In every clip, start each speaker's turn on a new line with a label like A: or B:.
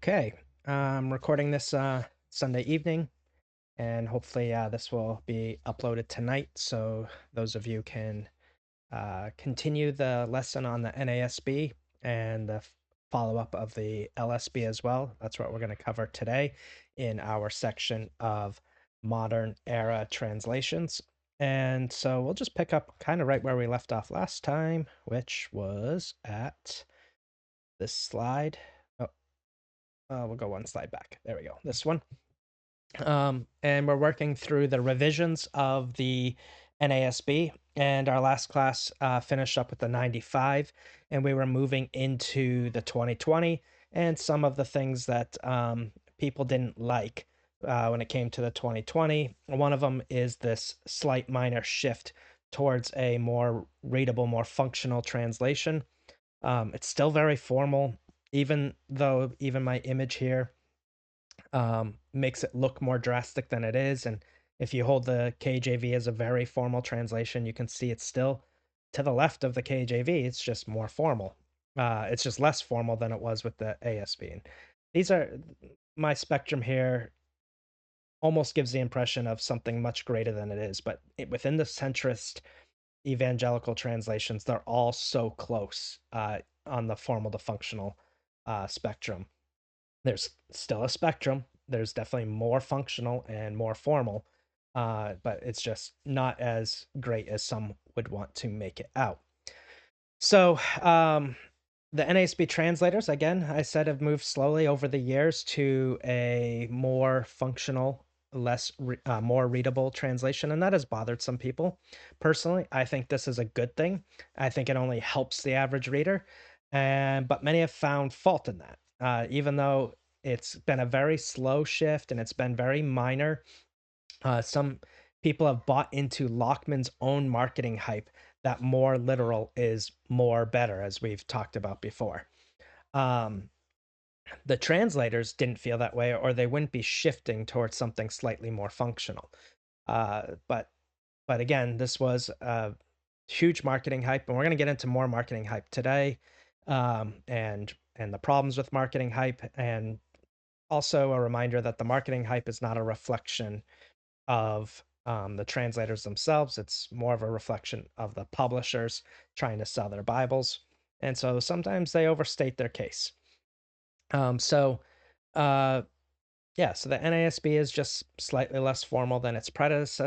A: Okay, I'm recording this Sunday evening, and hopefully this will be uploaded tonight, so those of you can continue the lesson on the NASB and the follow-up of the LSB as well. That's what we're going to cover today in our section of modern era translations. And so we'll just pick up kind of right where we left off last time, which was at this slide. Oh, we'll go one slide back. There we go. This one. And we're working through the revisions of the NASB. And our last class finished up with the 95, and we were moving into the 2020 and some of the things that people didn't like when it came to the 2020. One of them is this slight minor shift towards a more readable, more functional translation. It's still very formal, even though even my image here makes it look more drastic than it is. And if you hold the KJV as a very formal translation, you can see it's still to the left of the KJV. It's just more formal. It's just less formal than it was with the ASB. And these are my spectrum here almost gives the impression of something much greater than it is. But within the centrist evangelical translations, they're all so close on the formal to functional spectrum. There's still a spectrum. There's definitely more functional and more formal, but it's just not as great as some would want to make it out. So, the NASB translators, again, I said, have moved slowly over the years to a more functional, more readable translation, and that has bothered some people. Personally, I think this is a good thing. I think it only helps the average reader, and but many have found fault in that. Even though it's been a very slow shift and it's been very minor, some people have bought into Lockman's own marketing hype that more literal is more better, as we've talked about before. Um, the translators didn't feel that way, or they wouldn't be shifting towards something slightly more functional. But again, this was a huge marketing hype, and we're going to get into more marketing hype today, and the problems with marketing hype, and also a reminder that the marketing hype is not a reflection of the translators themselves. It's more of a reflection of the publishers trying to sell their Bibles. And so sometimes they overstate their case. So, uh, yeah, so the NASB is just slightly less formal than its predecessors.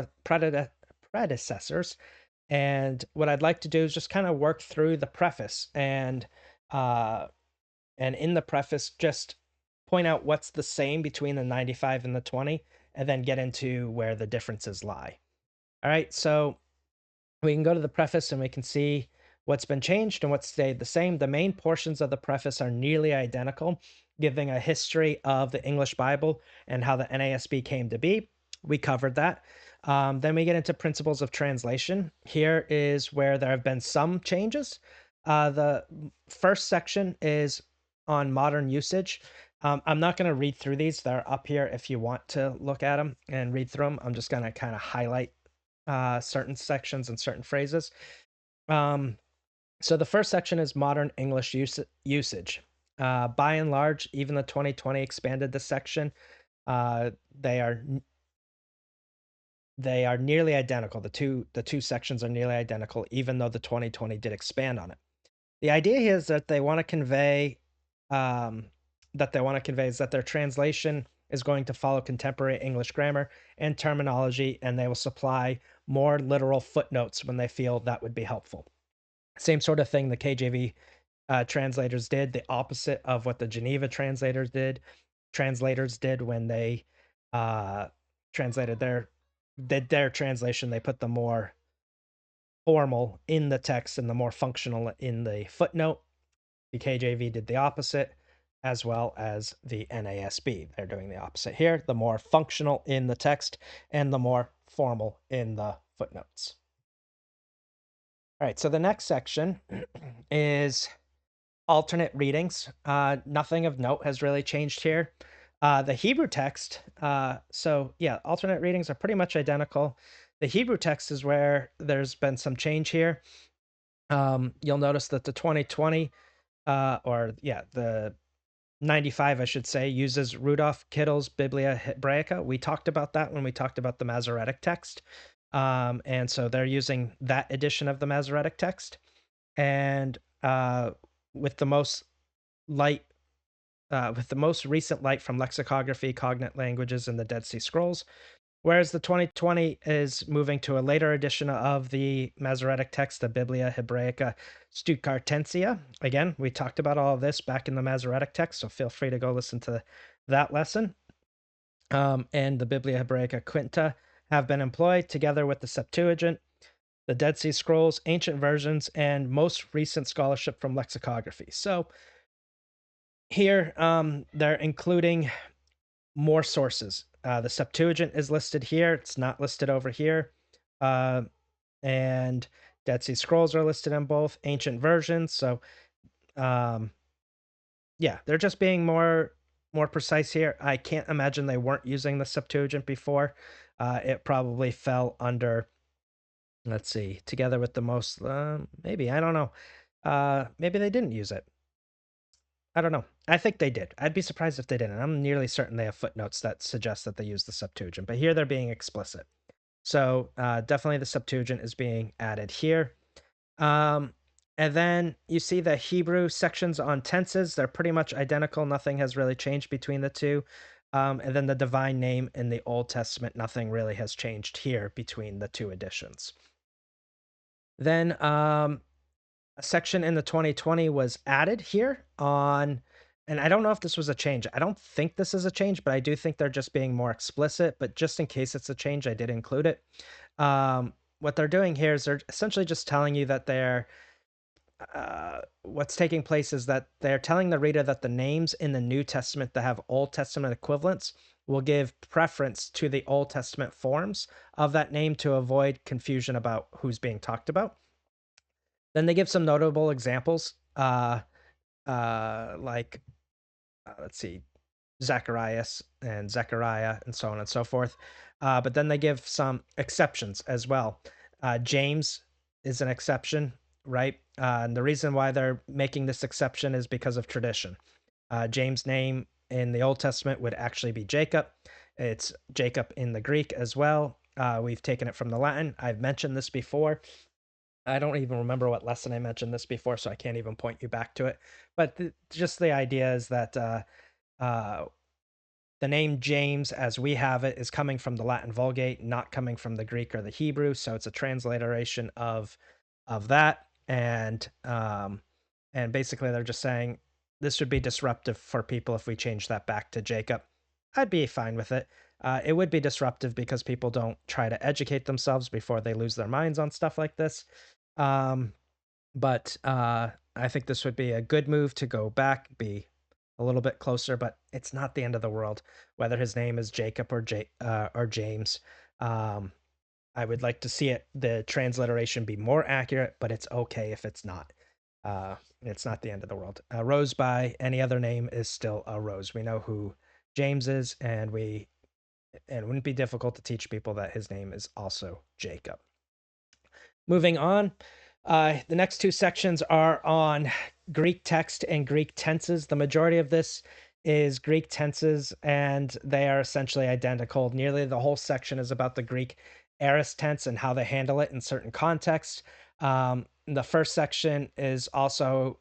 A: And what I'd like to do is just kind of work through the preface uh, and in the preface, just point out what's the same between the 95 and the 20, and then get into where the differences lie. All right, so we can go to the preface and we can see what's been changed and what's stayed the same. The main portions of the preface are nearly identical, giving a history of the English Bible and how the NASB came to be. We covered that. Then we get into principles of translation. Here is where there have been some changes. The first section is on modern usage. I'm not going to read through these. They're up here if you want to look at them and read through them. I'm just going to kind of highlight certain sections and certain phrases. Um, so the first section is modern English usage. By and large, even the 2020 expanded this section. Uh, they are they are nearly identical. The two sections are nearly identical, even though the 2020 did expand on it. The idea here is that they want to convey um, is that their translation is going to follow contemporary English grammar and terminology, and they will supply more literal footnotes when they feel that would be helpful. Same sort of thing the KJV translators did, the opposite of what the Geneva translators did when they uh, translated their translation. They put the more formal in the text and the more functional in the footnote. The KJV did the opposite, as well as the NASB. They're doing the opposite here, the more functional in the text and the more formal in the footnotes. All right, so the next section is alternate readings. Nothing of note has really changed here. The Hebrew text, so yeah, alternate readings are pretty much identical. The Hebrew text is where there's been some change here. You'll notice that the 2020, the 95, I should say, uses Rudolf Kittel's Biblia Hebraica. We talked about that when we talked about the Masoretic text. And so they're using that edition of the Masoretic text. And with the most light, with the most recent light from lexicography, cognate languages, and the Dead Sea Scrolls, whereas the 2020 is moving to a later edition of the Masoretic text, the Biblia Hebraica Stuttgartensia. Again, we talked about all of this back in the Masoretic text, so feel free to go listen to that lesson. And the Biblia Hebraica Quinta have been employed together with the Septuagint, the Dead Sea Scrolls, ancient versions, and most recent scholarship from lexicography. So here, they're including more sources. The Septuagint is listed here. It's not listed over here. And Dead Sea Scrolls are listed in both ancient versions. So, yeah, they're just being more precise here. I can't imagine they weren't using the Septuagint before. It probably fell under, let's see, together with the most, maybe, I don't know. Maybe they didn't use it. I don't know. I think they did. I'd be surprised if they didn't. I'm nearly certain they have footnotes that suggest that they use the Septuagint, but here they're being explicit. So definitely the Septuagint is being added here. And then you see the Hebrew sections on tenses. They're pretty much identical. Nothing has really changed between the two. And then the divine name in the Old Testament, nothing really has changed here between the two editions. Then a section in the 2020 was added here on, and I don't know if this was a change. I don't think this is a change, but I do think they're just being more explicit. But just in case it's a change, I did include it. What they're doing here is they're essentially just telling you that what's taking place is that they're telling the reader that the names in the New Testament that have Old Testament equivalents will give preference to the Old Testament forms of that name to avoid confusion about who's being talked about. Then they give some notable examples, like let's see, Zacharias and Zechariah, and so on and so forth. But then they give some exceptions as well. James is an exception, right? And the reason why they're making this exception is because of tradition. James' name in the Old Testament would actually be Jacob. It's Jacob in the Greek as well. We've taken it from the Latin. I've mentioned this before. I don't even remember what lesson I mentioned this before, so I can't even point you back to it. But just the idea is that uh, the name James, as we have it, is coming from the Latin Vulgate, not coming from the Greek or the Hebrew. So it's a transliteration of that, and basically they're just saying this would be disruptive for people if we change that back to Jacob. I'd be fine with it. It would be disruptive because people don't try to educate themselves before they lose their minds on stuff like this. But I think this would be a good move to go back, be a little bit closer, but it's not the end of the world whether his name is Jacob or James. I would like to see the transliteration be more accurate, but it's okay if it's not. It's not the end of the world. A rose by any other name is still a rose. We know who James is, and it wouldn't be difficult to teach people that his name is also Jacob. Moving on, the next two sections are on Greek text and Greek tenses. The majority of this is Greek tenses, and they are essentially identical. Nearly the whole section is about the Greek aorist tense and how they handle it in certain contexts. The first section is also,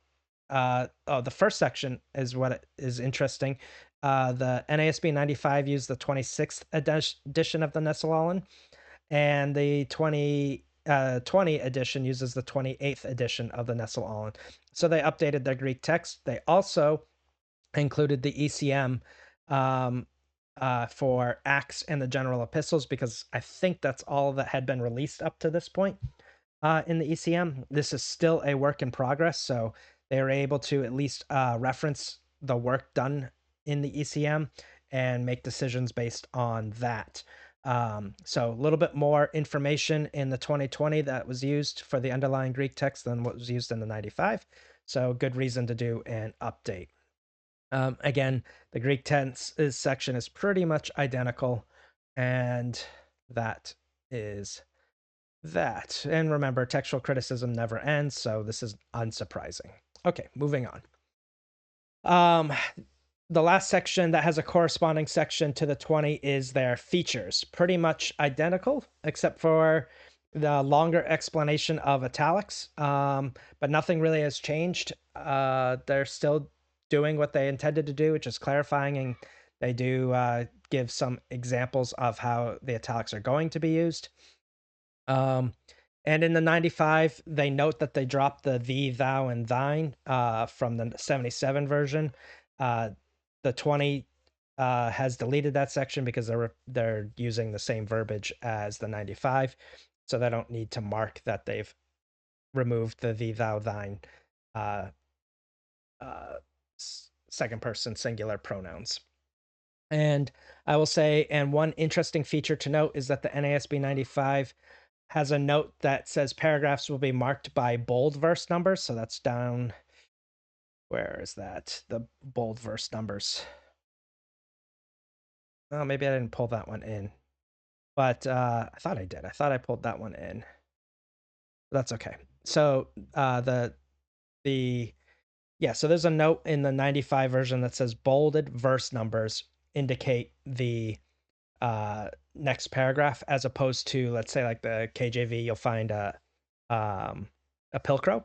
A: the first section is what is interesting. The NASB 95 used the 26th edition of the Nestle-Aland, and the 2020 edition uses the 28th edition of the Nestle-Aland. So they updated their Greek text. They also included the ECM for Acts and the general epistles, because I think that's all that had been released up to this point in the ECM. This is still a work in progress, so they were able to at least reference the work done in the ECM and make decisions based on that. So a little bit more information in the 2020 that was used for the underlying Greek text than what was used in the 95. So good reason to do an update. Again, the Greek tense section is pretty much identical, and that is that. And remember, textual criticism never ends, so this is unsurprising. Okay, moving on. the last section that has a corresponding section to the 20 is their features, pretty much identical, except for the longer explanation of italics. But nothing really has changed. They're still doing what they intended to do, which is clarifying, and they do give some examples of how the italics are going to be used. And in the 95, they note that they dropped the thee, thou, and thine from the 77 version. The 20 has deleted that section because they're using the same verbiage as the 95, so they don't need to mark that they've removed the thee, thou, thine uh, uh, second person singular pronouns. And I will say, and one interesting feature to note is that the NASB 95 has a note that says paragraphs will be marked by bold verse numbers. So that's down, where is that? The bold verse numbers. Oh, maybe I didn't pull that one in, but I thought I did. I thought I pulled that one in. That's okay. So so there's a note in the 95 version that says bolded verse numbers indicate the next paragraph, as opposed to, let's say, like the KJV, you'll find a pilcrow.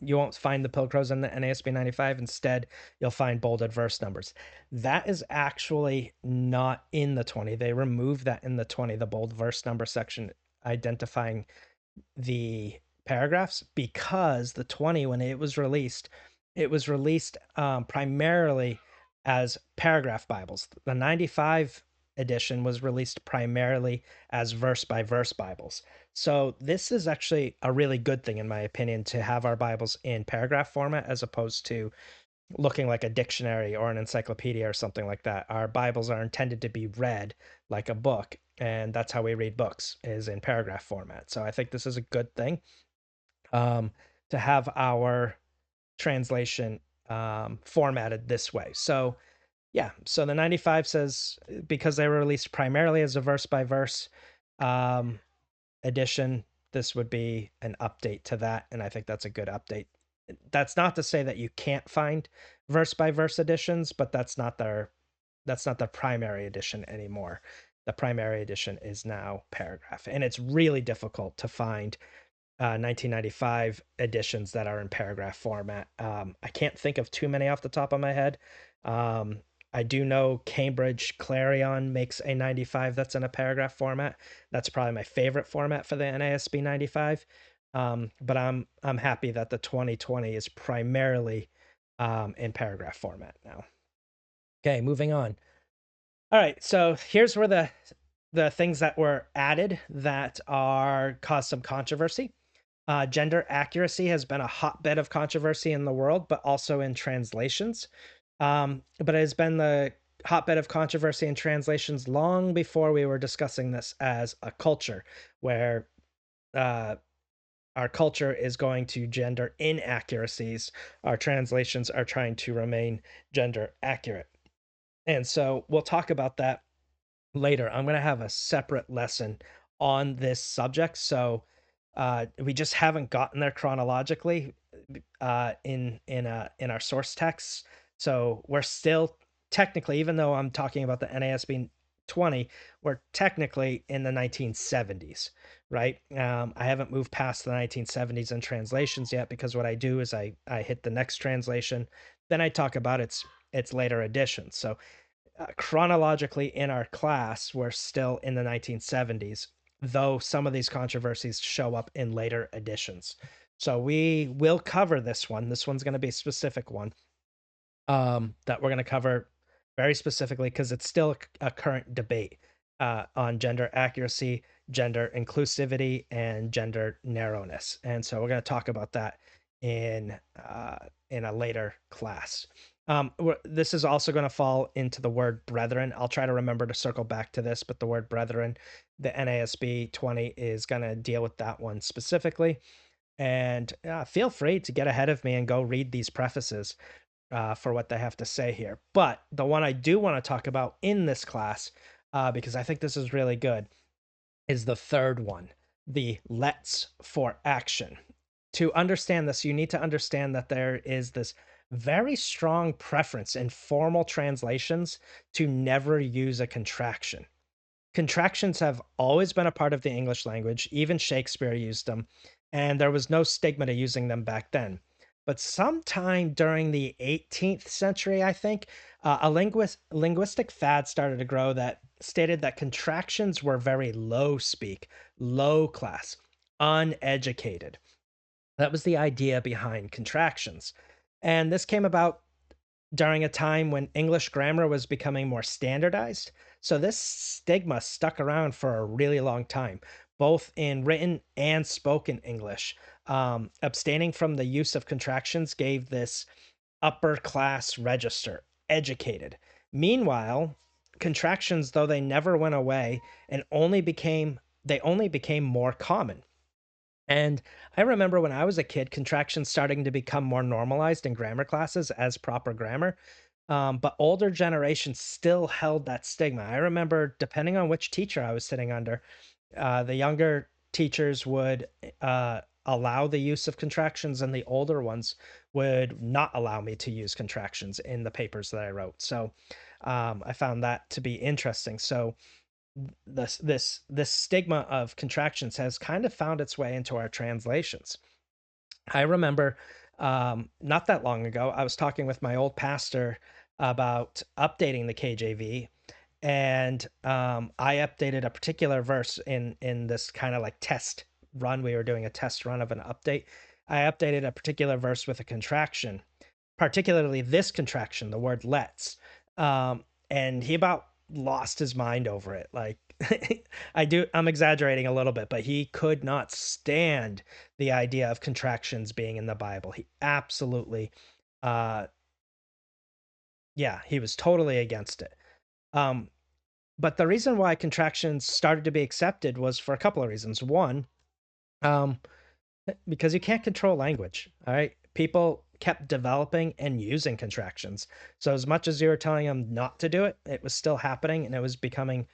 A: You won't find the pilcrows in the NASB 95. Instead, you'll find bolded verse numbers. That is actually not in the 20. They removed that in the 20, the bold verse number section identifying the paragraphs, because the 20, when it was released primarily as paragraph Bibles. The 95 edition was released primarily as verse by verse Bibles. So this is actually a really good thing, in my opinion, to have our Bibles in paragraph format as opposed to looking like a dictionary or an encyclopedia or something like that. Our Bibles are intended to be read like a book, and that's how we read books, is in paragraph format. So I think this is a good thing, to have our translation formatted this way. So yeah, so the 95 says, because they were released primarily as a verse by verse edition, this would be an update to that, and I think that's a good update. That's not to say that you can't find verse by verse editions, but that's not their primary edition anymore. The primary edition is now paragraph, and it's really difficult to find 1995 editions that are in paragraph format. I can't think of too many off the top of my head. I do know Cambridge Clarion makes a 95 that's in a paragraph format. That's probably my favorite format for the NASB 95. But I'm happy that the 2020 is primarily in paragraph format now. Okay, moving on. All right, so here's where the things that were added that are caused some controversy. Gender accuracy has been a hotbed of controversy in the world, but also in translations. But it has been the hotbed of controversy in translations long before we were discussing this as a culture, where our culture is going to gender inaccuracies. Our translations are trying to remain gender accurate. And so we'll talk about that later. I'm going to have a separate lesson on this subject. So we just haven't gotten there chronologically in our source texts. So we're still technically, even though I'm talking about the NASB 20, we're technically in the 1970s, right? I haven't moved past the 1970s in translations yet, because what I do is I hit the next translation, then I talk about its later editions. So chronologically in our class, we're still in the 1970s, though some of these controversies show up in later editions. So we will cover this one. This one's going to be a specific one that we're going to cover very specifically, because it's still a current debate on gender accuracy, gender inclusivity, and gender narrowness. And so we're going to talk about that in a later class. This is also going to fall into the word brethren. I'll try to remember to circle back to this, but the word brethren, the NASB 20 is going to deal with that one specifically. And feel free to get ahead of me and go read these prefaces for what they have to say here. But the one I do want to talk about in this class, because I think this is really good, is the third one, the let's for action. To understand this, you need to understand that there is this very strong preference in formal translations to never use a contraction. Contractions have always been a part of the English language, even Shakespeare used them, and there was no stigma to using them back then. But sometime during the 18th century, I think, a linguistic fad started to grow that stated that contractions were very low speak, low class, uneducated. That was the idea behind contractions. And this came about during a time when English grammar was becoming more standardized. So this stigma stuck around for a really long time, both in written and spoken English. Abstaining from the use of contractions gave this upper class register, educated. Meanwhile, contractions, though they never went away and they only became more common. And I remember when I was a kid, contractions starting to become more normalized in grammar classes as proper grammar. But older generations still held that stigma. I remember, depending on which teacher I was sitting under, the younger teachers would allow the use of contractions, and the older ones would not allow me to use contractions in the papers that I wrote. So I found that to be interesting. So this stigma of contractions has kind of found its way into our translations. I remember not that long ago, I was talking with my old pastor about updating the KJV, and I updated a particular verse in this kind of like test run. We were doing a test run of an update. I updated a particular verse with a contraction, particularly this contraction, the word let's. And he about lost his mind over it. Like I'm exaggerating a little bit, but he could not stand the idea of contractions being in the Bible. He absolutely uh yeah, he was totally against it. Um but the reason why contractions started to be accepted was for a couple of reasons. One, um because you can't control language. All right. People kept developing and using contractions. So as much as you were telling them not to do it, it was still happening and it was becoming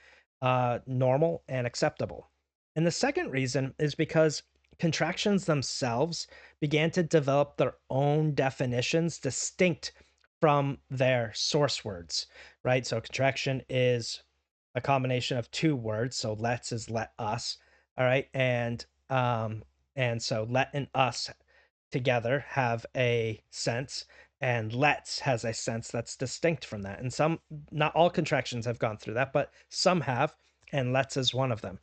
A: normal and acceptable. And the second reason is because contractions themselves began to develop their own definitions distinct from their source words, right? So contraction is a combination of two words. So let's is let us. All right. And so let and us together have a sense, and let's has a sense that's distinct from that. And some, not all contractions have gone through that, but some have, and let's is one of them.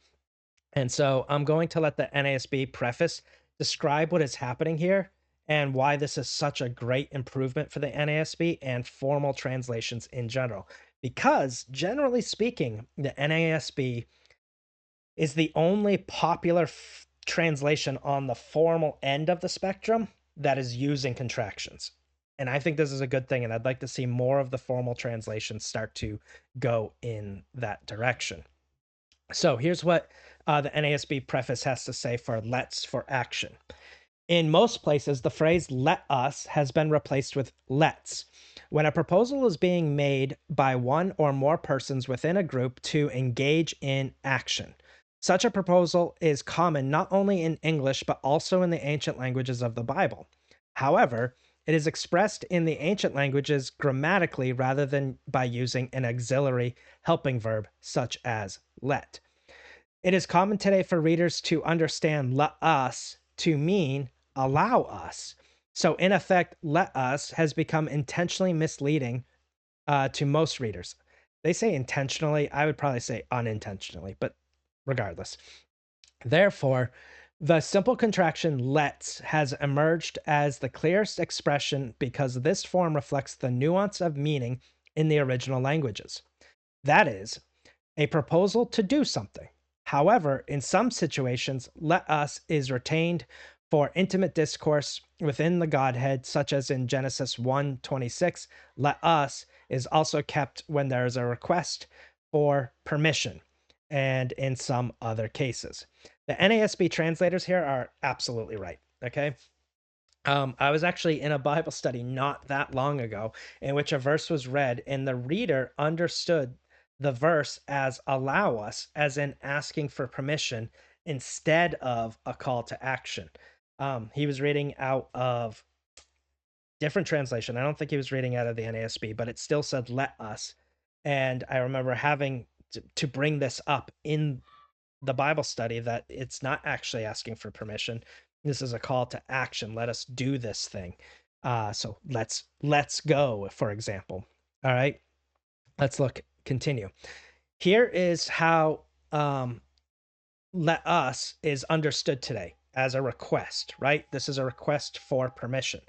A: And so I'm going to let the NASB preface describe what is happening here and why this is such a great improvement for the NASB and formal translations in general. Because generally speaking, the NASB is the only popular translation on the formal end of the spectrum that is using contractions. And I think this is a good thing, and I'd like to see more of the formal translations start to go in that direction. So here's what the NASB preface has to say for let's for action. In most places, the phrase let us has been replaced with let's. When a proposal is being made by one or more persons within a group to engage in action, such a proposal is common not only in English but also in the ancient languages of the Bible. However, it is expressed in the ancient languages grammatically rather than by using an auxiliary helping verb such as let. It is common today for readers to understand let us to mean allow us. So, in effect, let us has become intentionally misleading to most readers. They say intentionally, I would probably say unintentionally, but regardless. Therefore, the simple contraction let's has emerged as the clearest expression because this form reflects the nuance of meaning in the original languages. That is, a proposal to do something. However, in some situations, let us is retained for intimate discourse within the Godhead, such as in Genesis 1:26. Let us is also kept when there is a request for permission, and in some other cases. The NASB translators here are absolutely right. Okay. I was actually in a Bible study not that long ago in which a verse was read, and the reader understood the verse as allow us, as in asking for permission instead of a call to action. He was reading out of different translation. I don't think he was reading out of the NASB, but it still said "let us." And I remember having to bring this up in the Bible study that it's not actually asking for permission. This is a call to action. Let us do this thing. So let's go, for example. All right, let's continue. Here is how let us is understood today as a request, right? This is a request for permission.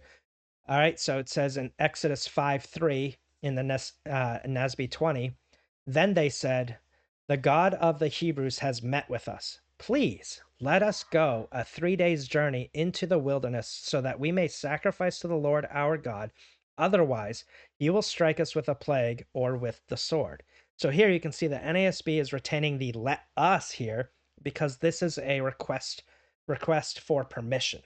A: All right, so it says in Exodus 5:3 in the NASB 20, then they said, the God of the Hebrews has met with us. Please let us go a 3 days journey into the wilderness so that we may sacrifice to the Lord our God. Otherwise, he will strike us with a plague or with the sword. So here you can see that NASB is retaining the let us here because this is a request for permission.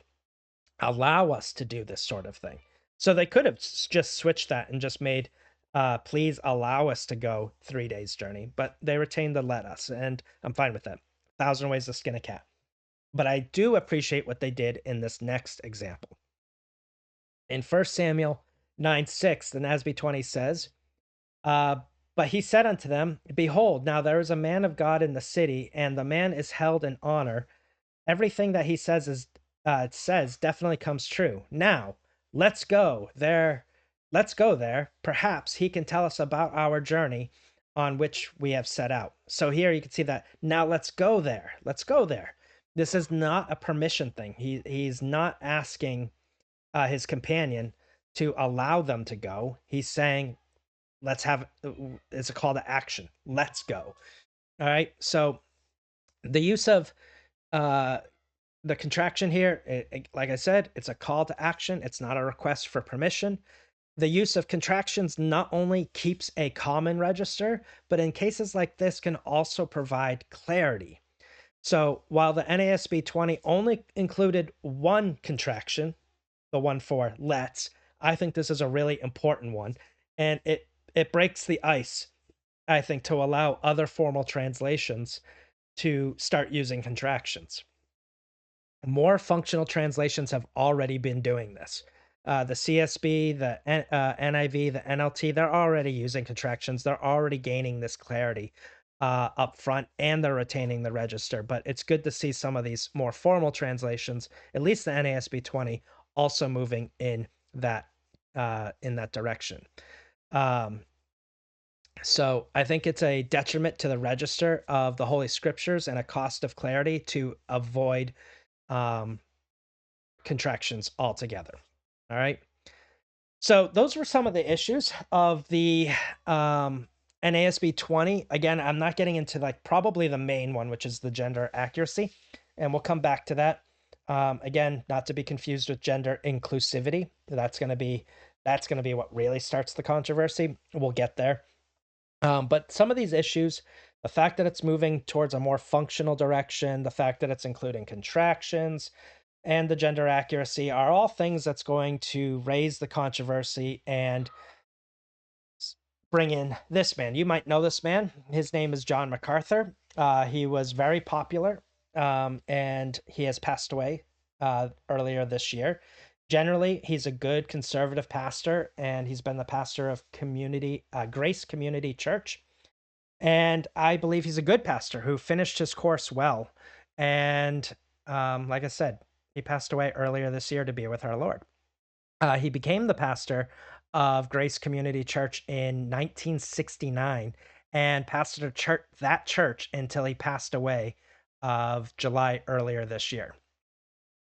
A: Allow us to do this sort of thing. So they could have just switched that and just made, please allow us to go 3 days journey, but they retained the let us, and I'm fine with that. 1,000 ways to skin a cat. But I do appreciate what they did in this next example. In 1 Samuel 9:6, the NASB 20 says, uh, but he said unto them, behold, now there is a man of God in the city, and the man is held in honor. Everything that he says definitely comes true. Now, let's go there. Let's go there. Perhaps he can tell us about our journey on which we have set out. So here you can see that now let's go there. Let's go there. This is not a permission thing. He's not asking his companion to allow them to go. He's saying, let's have it's a call to action. Let's go. All right. So the use of uh the contraction here, like I said, it's a call to action. It's not a request for permission. The use of contractions not only keeps a common register, but in cases like this can also provide clarity. So while the NASB 20 only included one contraction, the one for let's, I think this is a really important one. And it breaks the ice, I think, to allow other formal translations to start using contractions. More functional translations have already been doing this. The CSB, the NIV, the NLT, they're already using contractions. They're already gaining this clarity up front, and they're retaining the register. But it's good to see some of these more formal translations, at least the NASB 20, also moving in that direction. So I think it's a detriment to the register of the Holy Scriptures and a cost of clarity to avoid um, contractions altogether. All right. So those were some of the issues of the NASB 20. Again, I'm not getting into like probably the main one, which is the gender accuracy, and we'll come back to that. Again, not to be confused with gender inclusivity. That's going to be what really starts the controversy. We'll get there. But some of these issues, the fact that it's moving towards a more functional direction, the fact that it's including contractions, and the gender accuracy are all things that's going to raise the controversy and bring in this man. You might know this man. His name is John MacArthur. He was very popular, and he has passed away earlier this year. Generally, he's a good conservative pastor, and he's been the pastor of Grace Community Church. And I believe he's a good pastor who finished his course well. And like I said, he passed away earlier this year to be with our Lord. He became the pastor of Grace Community Church in 1969 and pastored that church until he passed away of July earlier this year,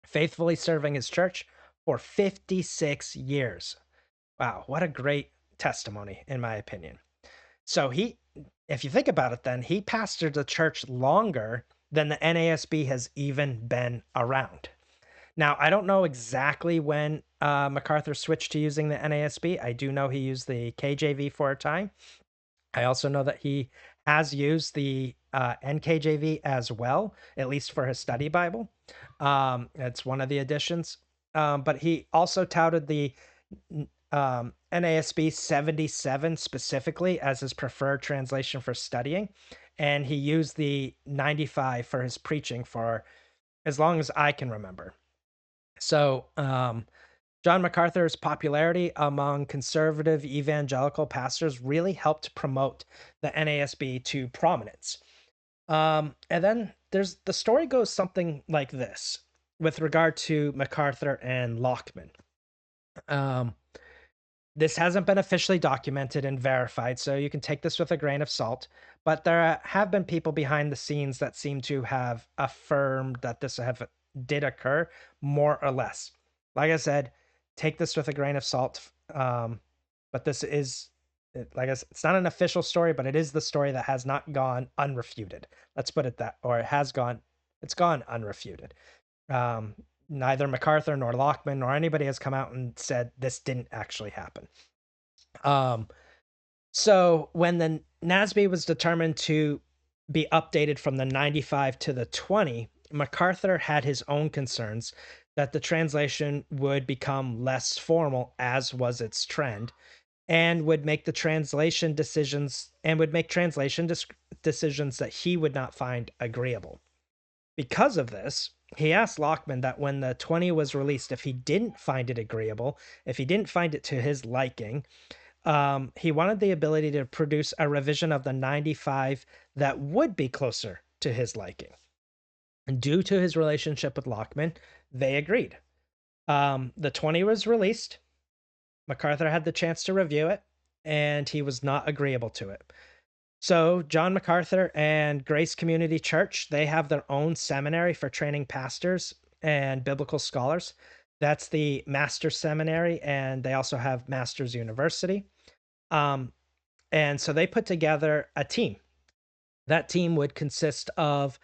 A: faithfully serving his church for 56 years. Wow, what a great testimony, in my opinion. So if you think about it, then he pastored the church longer than the NASB has even been around. Now, I don't know exactly when MacArthur switched to using the NASB. I do know he used the KJV for a time. I also know that he has used the NKJV as well, at least for his study Bible. It's one of the editions. But he also touted the NASB 77 specifically as his preferred translation for studying. And he used the 95 for his preaching for as long as I can remember. So John MacArthur's popularity among conservative evangelical pastors really helped promote the NASB to prominence. And then the story goes something like this with regard to MacArthur and Lockman. Um, this hasn't been officially documented and verified, so you can take this with a grain of salt. But there have been people behind the scenes that seem to have affirmed that did occur, more or less. Like I said, take this with a grain of salt. But this is, like I said, it's not an official story, but it is the story that has not gone unrefuted. Let's put it that, or it has gone, it's gone unrefuted. Um, Neither MacArthur nor Lockman nor anybody has come out and said this didn't actually happen. Um, so when the NASB was determined to be updated from the 95 to the 20, MacArthur had his own concerns that the translation would become less formal, as was its trend, and would make the translation decisions and would make decisions that he would not find agreeable. Because of this, he asked Lockman that when the 20 was released, if he didn't find it agreeable, if he didn't find it to his liking, he wanted the ability to produce a revision of the 95 that would be closer to his liking. And due to his relationship with Lockman, they agreed. The 20 was released. MacArthur had the chance to review it, and he was not agreeable to it. So John MacArthur and Grace Community Church, they have their own seminary for training pastors and biblical scholars. That's the Master Seminary, and they also have Master's University. And so they put together a team. That team would consist of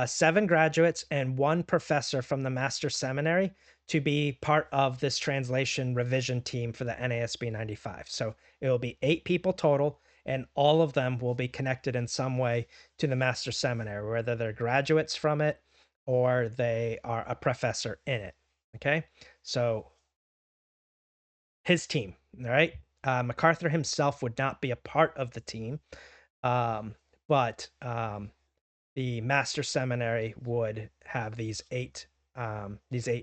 A: 7 graduates and 1 professor from the Master Seminary to be part of this translation revision team for the NASB 95. So it will be 8 people total, and all of them will be connected in some way to the Master Seminary, whether they're graduates from it or they are a professor in it. Okay, so his team, all right? MacArthur himself would not be a part of the team, but the Master Seminary would have these 8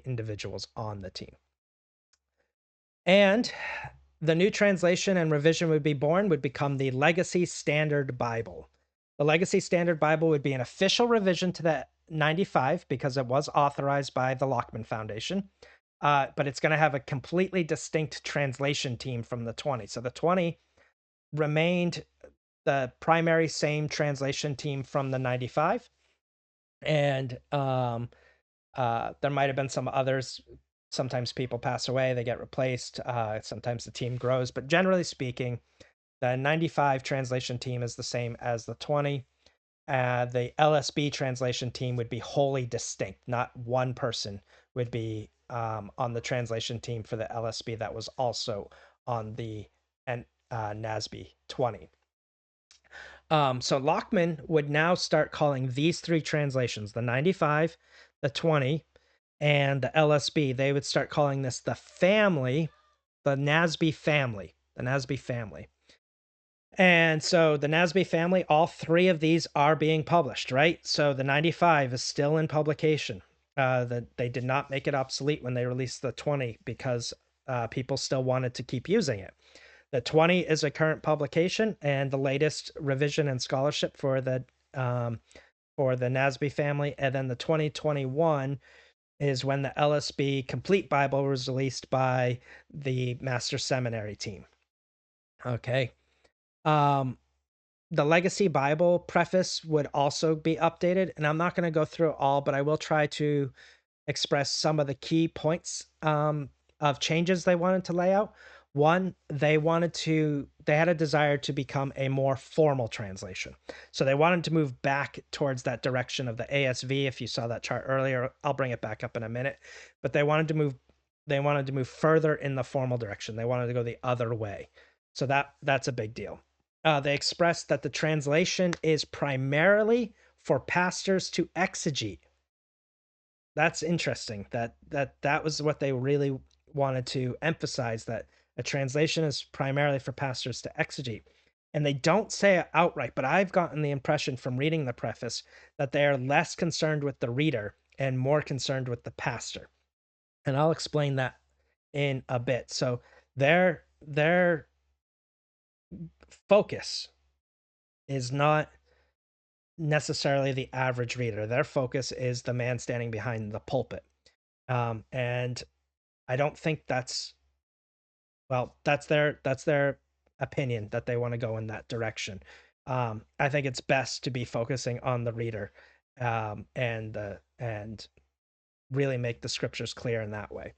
A: individuals on the team. And the new translation and revision would be born, would become the Legacy Standard Bible. The Legacy Standard Bible would be an official revision to the 95 because it was authorized by the Lockman Foundation. But it's going to have a completely distinct translation team from the 20. So the 20 remained the primary same translation team from the 95. And there might have been some others. Sometimes people pass away, they get replaced. Sometimes the team grows. But generally speaking, the 95 translation team is the same as the 20. The LSB translation team would be wholly distinct. Not one person would be on the translation team for the LSB that was also on the NASB 20. So Lockman would now start calling these 3 translations, the 95, the 20, and the LSB. They would start calling this the family, the NASB family, the NASB family. And so the NASB family, all 3 of these are being published, right? So the 95 is still in publication. They did not make it obsolete when they released the 20 because people still wanted to keep using it. The 20 is a current publication and the latest revision and scholarship for the NASB family. And then the 2021 is when the LSB Complete Bible was released by the Master Seminary team. Okay. The Legacy Bible preface would also be updated, and I'm not going to go through it all, but I will try to express some of the key points of changes they wanted to lay out. One, they had a desire to become a more formal translation. So they wanted to move back towards that direction of the ASV. If you saw that chart earlier, I'll bring it back up in a minute. But they wanted to move further in the formal direction. They wanted to go the other way. So that's a big deal. They expressed that the translation is primarily for pastors to exegete. That's interesting. That was what they really wanted to emphasize, that a translation is primarily for pastors to exegete. And they don't say it outright, but I've gotten the impression from reading the preface that they are less concerned with the reader and more concerned with the pastor. And I'll explain that in a bit. So their focus is not necessarily the average reader. Their focus is the man standing behind the pulpit. And I don't think that's their opinion that they want to go in that direction. I think it's best to be focusing on the reader, and really make the scriptures clear in that way.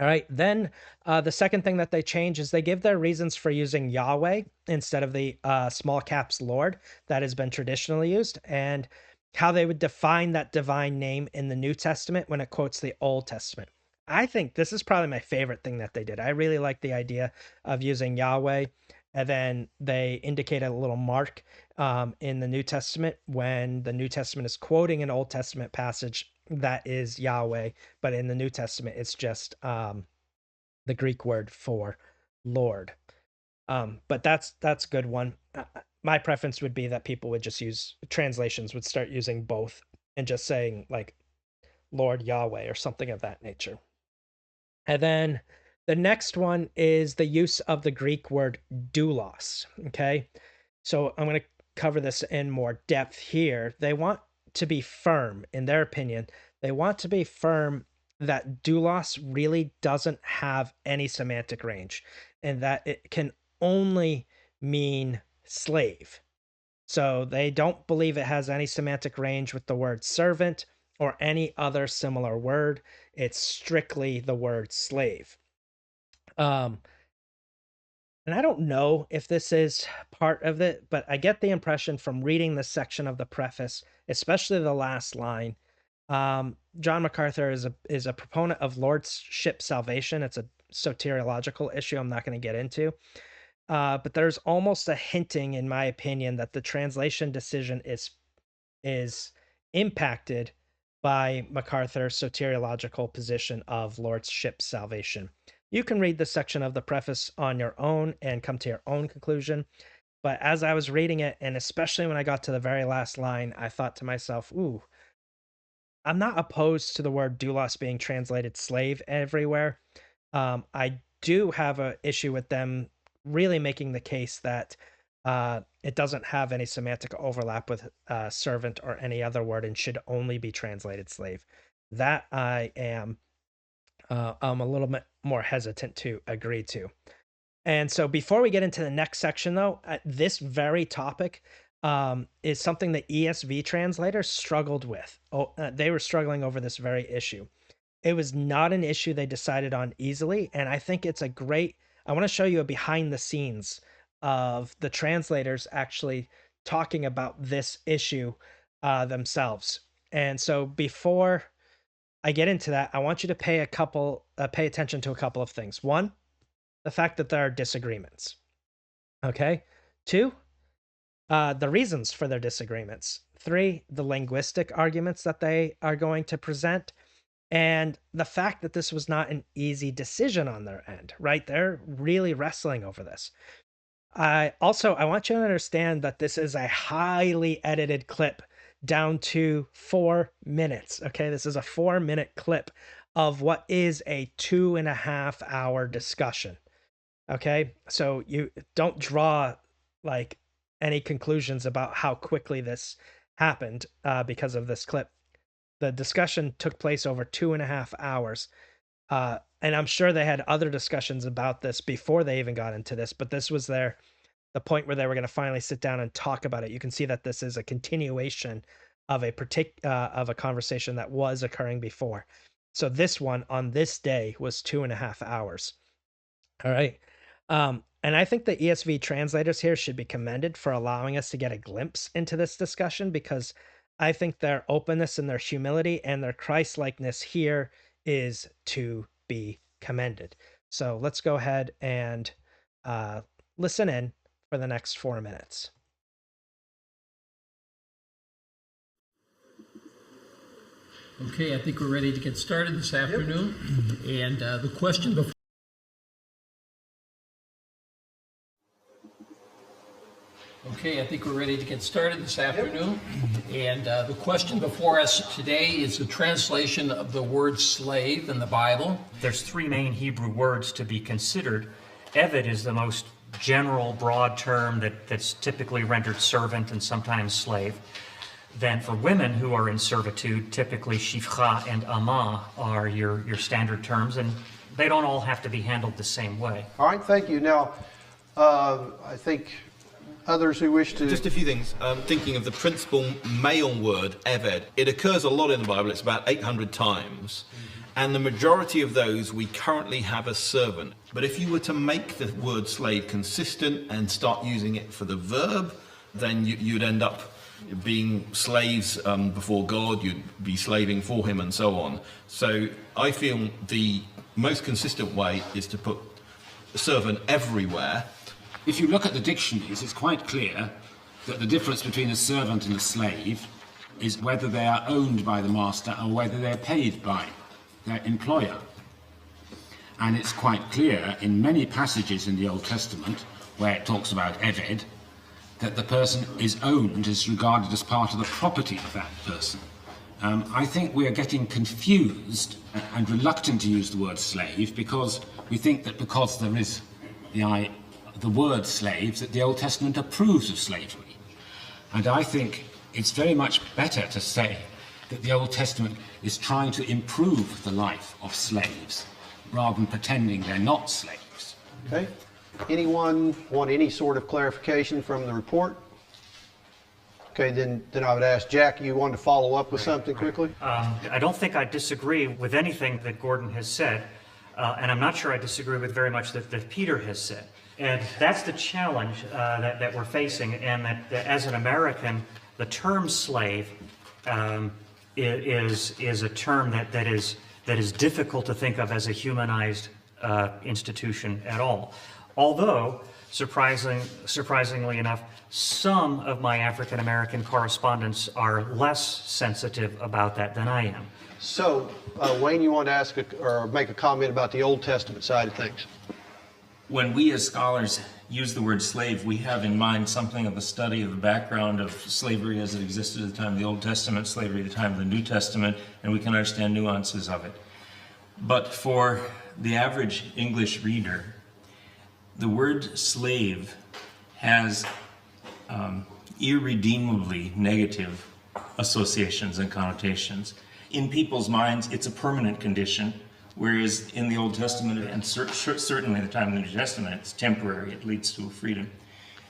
A: All right. Then the second thing that they change is they give their reasons for using Yahweh instead of the small caps Lord that has been traditionally used, and how they would define that divine name in the New Testament when it quotes the Old Testament. I think this is probably my favorite thing that they did. I really like the idea of using Yahweh, and then they indicate a little mark in the New Testament when the New Testament is quoting an Old Testament passage that is Yahweh, but in the New Testament, it's just the Greek word for Lord. But that's a good one. My preference would be that people would just use translations would start using both and just saying like Lord Yahweh or something of that nature. And then the next one is the use of the Greek word doulos. Okay. So I'm going to cover this in more depth here. They want to be firm, in their opinion. They want to be firm that doulos really doesn't have any semantic range and that it can only mean slave. So they don't believe it has any semantic range with the word servant or any other similar word. It's strictly the word slave. Um, and I don't know if this is part of it, but I get the impression from reading this section of the preface, especially the last line. John MacArthur is a proponent of lordship salvation. It's a soteriological issue I'm not going to get into. But there's almost a hinting, in my opinion, that the translation decision is impacted by MacArthur's soteriological position of lordship salvation. You can read this section of the preface on your own and come to your own conclusion. But as I was reading it, and especially when I got to the very last line, I thought to myself, ooh, I'm not opposed to the word doulos being translated slave everywhere. I do have an issue with them really making the case that it doesn't have any semantic overlap with servant or any other word and should only be translated slave. That I'm a little bit more hesitant to agree to. And so before we get into the next section, though, this very topic is something the ESV translators struggled with. They were struggling over this very issue. It was not an issue they decided on easily, and I think it's a great. I want to show you a behind the scenes of the translators actually talking about this issue themselves. And so before I get into that, I want you to pay attention to a couple of things. One, the fact that there are disagreements. Okay. Two, the reasons for their disagreements. Three, the linguistic arguments that they are going to present. And the fact that this was not an easy decision on their end, right? They're really wrestling over this. I want you to understand that this is a highly edited clip down to 4 minutes. Okay. This is a 4-minute clip of what is a 2.5-hour discussion. Okay. So you don't draw like any conclusions about how quickly this happened because of this clip. The discussion took place over 2.5 hours. And I'm sure they had other discussions about this before they even got into this, but this was the point where they were going to finally sit down and talk about it. You can see that this is a continuation of a conversation that was occurring before. So this one on this day was 2.5 hours. All right. And I think the ESV translators here should be commended for allowing us to get a glimpse into this discussion, because I think their openness and their humility and their Christ-likeness here is to be commended. So let's go ahead and listen in for the next 4 minutes.
B: Okay, I think we're ready to get started this afternoon. Yep. And the question before. Okay, I think we're ready to get started this afternoon. And the question before us today is the translation of the word slave in the Bible.
C: There's three main Hebrew words to be considered. Eved is the most general, broad term that's typically rendered servant and sometimes slave. Then for women who are in servitude, typically shifcha and ama are your standard terms, and they don't all have to be handled the same way.
D: All right, thank you. Now, I think others who wish to...
E: Just a few things. Thinking of the principal male word, eved. It occurs a lot in the Bible. It's about 800 times. And the majority of those we currently have as servant. But if you were to make the word slave consistent and start using it for the verb, then you'd end up being slaves before God. You'd be slaving for him and so on. So I feel the most consistent way is to put servant everywhere.
F: If you look at the dictionaries, it's quite clear that the difference between a servant and a slave is whether they are owned by the master or whether they're paid by their employer. And it's quite clear in many passages in the Old Testament where it talks about Eved that the person is owned, is regarded as part of the property of that person. I think we are getting confused and reluctant to use the word slave because we think that because there is the word slave, that the Old Testament approves of slavery. And I think it's very much better to say that the Old Testament is trying to improve the life of slaves rather than pretending they're not slaves.
D: Okay. Anyone want any sort of clarification from the report? Okay, then I would ask Jack, you want to follow up with something quickly?
C: I don't think I disagree with anything that Gordon has said, and I'm not sure I disagree with very much that Peter has said. And that's the challenge that we're facing, and that as an American, the term slave is a term that is difficult to think of as a humanized institution at all. Although, surprisingly enough, some of my African American correspondents are less sensitive about that than I am.
D: So, Wayne, you want to ask or make a comment about the Old Testament side of things?
G: When we as scholars use the word slave, we have in mind something of a study of the background of slavery as it existed at the time of the Old Testament, slavery at the time of the New Testament, and we can understand nuances of it. But for the average English reader, the word slave has irredeemably negative associations and connotations. In people's minds, it's a permanent condition, whereas in the Old Testament, and certainly at the time of the New Testament, it's temporary, it leads to a freedom.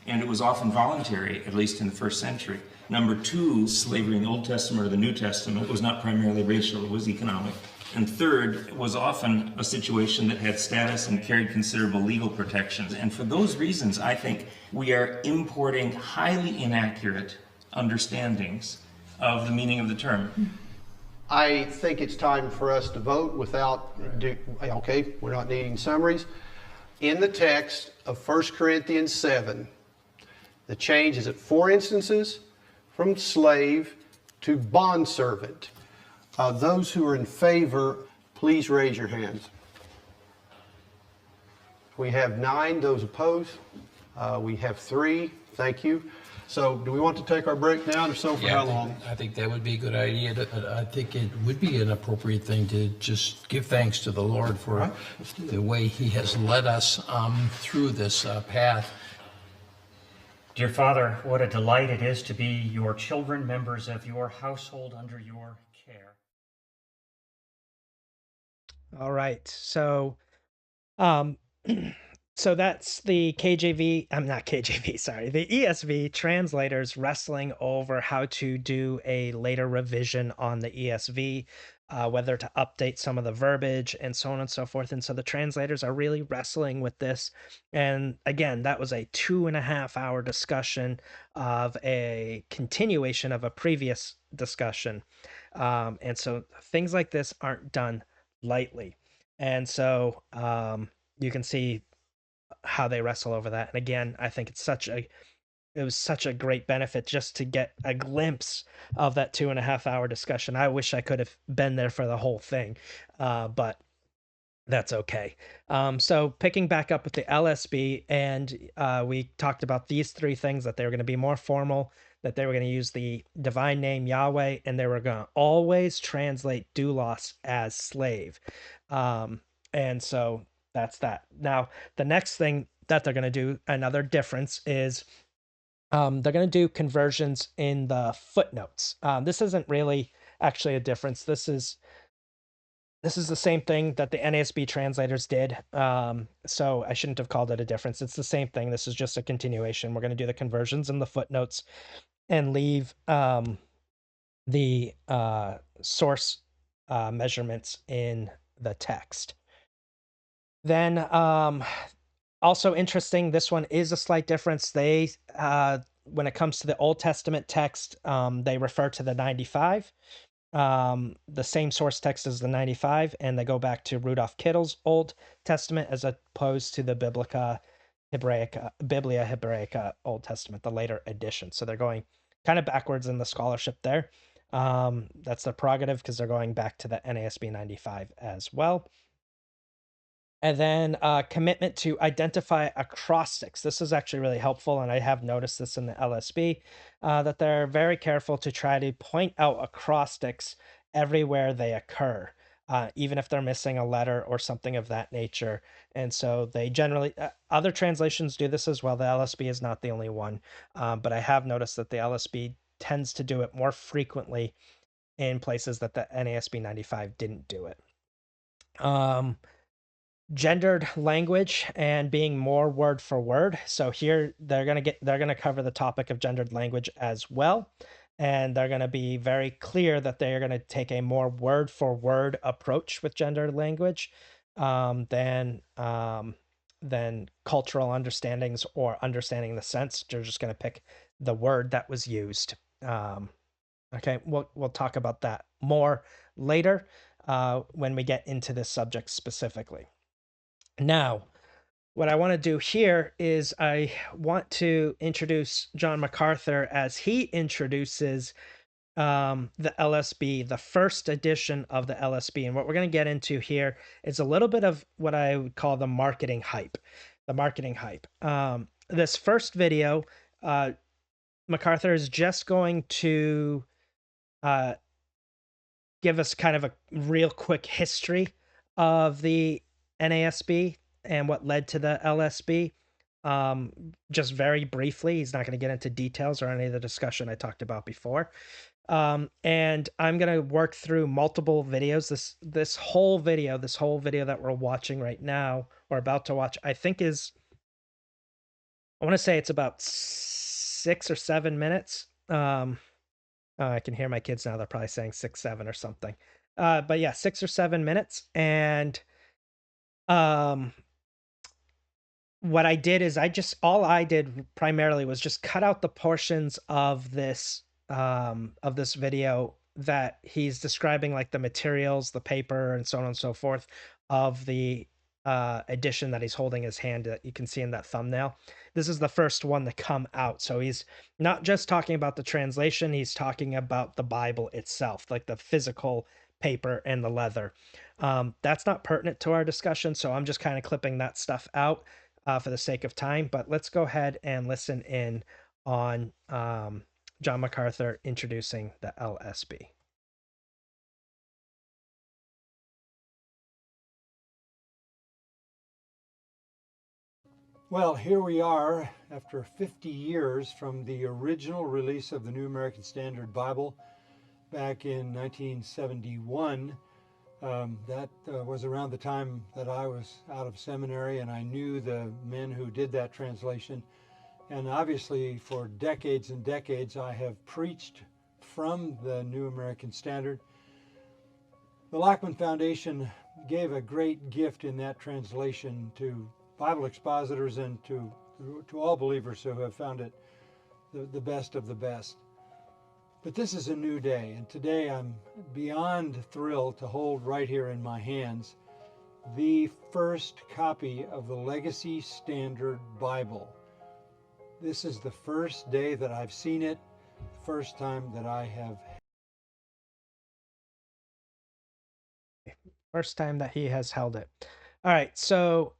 G: And it was often voluntary, at least in the first century. Number two, slavery in the Old Testament or the New Testament was not primarily racial, it was economic. And third, it was often a situation that had status and carried considerable legal protections. And for those reasons, I think we are importing highly inaccurate understandings of the meaning of the term.
D: I think it's time for us to vote without, okay, we're not needing summaries. In the text of 1 Corinthians 7, the change is at 4 instances from slave to bondservant. Those who are in favor, please raise your hands. We have 9. Those opposed? We have 3. Thank you. So do we want to take our break now? And if so, for how long?
B: I think that would be a good idea. I think it would be an appropriate thing to just give thanks to the Lord for the way He has led us through this path.
C: Dear Father, what a delight it is to be your children, members of your household under your care.
A: All right. So, so that's the KJV, I'm not KJV, sorry, the ESV translators wrestling over how to do a later revision on the ESV, whether to update some of the verbiage and so on and so forth. And so the translators are really wrestling with this. And again, that was a 2.5-hour discussion of a continuation of a previous discussion. And so things like this aren't done lightly. And so you can see how they wrestle over that. And again, I think it was such a great benefit just to get a glimpse of that 2.5-hour discussion. I wish I could have been there for the whole thing. But That's okay. So picking back up with the LSB, and we talked about these three things: that they were going to be more formal, that they were going to use the divine name Yahweh, and they were going to always translate doulos as slave. Um, and so that's that. Now, the next thing that they're going to do, another difference, is they're going to do conversions in the footnotes. This isn't really actually a difference. This is the same thing that the NASB translators did. So I shouldn't have called it a difference. It's the same thing. This is just a continuation. We're going to do the conversions in the footnotes and leave the source measurements in the text. Then also interesting, this one is a slight difference. They, when it comes to the Old Testament text, they refer to the 95. The same source text as the 95, and they go back to Rudolf Kittle's Old Testament as opposed to the Biblia Hebraica Old Testament, the later edition. So they're going kind of backwards in the scholarship there. That's their prerogative because they're going back to the NASB 95 as well. And then commitment to identify acrostics. This is actually really helpful, and I have noticed this in the LSB, that they're very careful to try to point out acrostics everywhere they occur, even if they're missing a letter or something of that nature. And so they generally, other translations do this as well. The LSB is not the only one, but I have noticed that the LSB tends to do it more frequently in places that the NASB 95 didn't do it. Gendered language and being more word for word. So here they're going to cover the topic of gendered language as well, and they're going to be very clear that they are going to take a more word for word approach with gendered language than cultural understandings or understanding the sense. They're just going to pick the word that was used. Okay, we'll talk about that more later when we get into this subject specifically. Now, what I want to do here is I want to introduce John MacArthur as he introduces the LSB, the first edition of the LSB. And what we're going to get into here is a little bit of what I would call the marketing hype. The marketing hype. This first video, MacArthur is just going to give us kind of a real quick history of the NASB and what led to the LSB. Just very briefly, he's not going to get into details or any of the discussion I talked about before. And I'm going to work through multiple videos. This whole video that we're watching right now or about to watch, I think I want to say it's about 6 or 7 minutes. I can hear my kids now. They're probably saying 6, 7 or something. But yeah, 6 or 7 minutes. And what I did is all I did primarily was just cut out the portions of this video that he's describing, like the materials, the paper, and so on and so forth of the edition that he's holding in his hand that you can see in that thumbnail. This is the first one to come out. So he's not just talking about the translation, he's talking about the Bible itself, like the physical paper and the leather. That's not pertinent to our discussion, so I'm just kind of clipping that stuff out for the sake of time. But let's go ahead and listen in on John MacArthur introducing the LSB.
H: Well, here we are after 50 years from the original release of the New American Standard Bible back in 1971. That was around the time that I was out of seminary, and I knew the men who did that translation. And obviously for decades and decades I have preached from the New American Standard. The Lackman Foundation gave a great gift in that translation to Bible expositors and to all believers who have found it the best of the best. But this is a new day, and today I'm beyond thrilled to hold right here in my hands the first copy of the Legacy Standard Bible. This is the first day that I've seen it, the first time that I have.
A: First time that he has held it. All right, so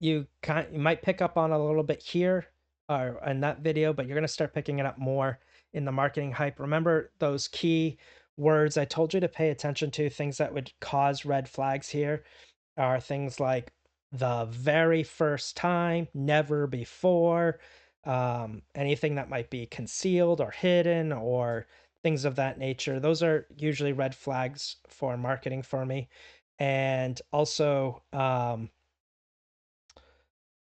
A: you might pick up on a little bit here or in that video, but you're going to start picking it up more in the marketing hype. Remember those key words I told you to pay attention to, things that would cause red flags here are things like the very first time, never before, anything that might be concealed or hidden or things of that nature. Those are usually red flags for marketing for me. And also,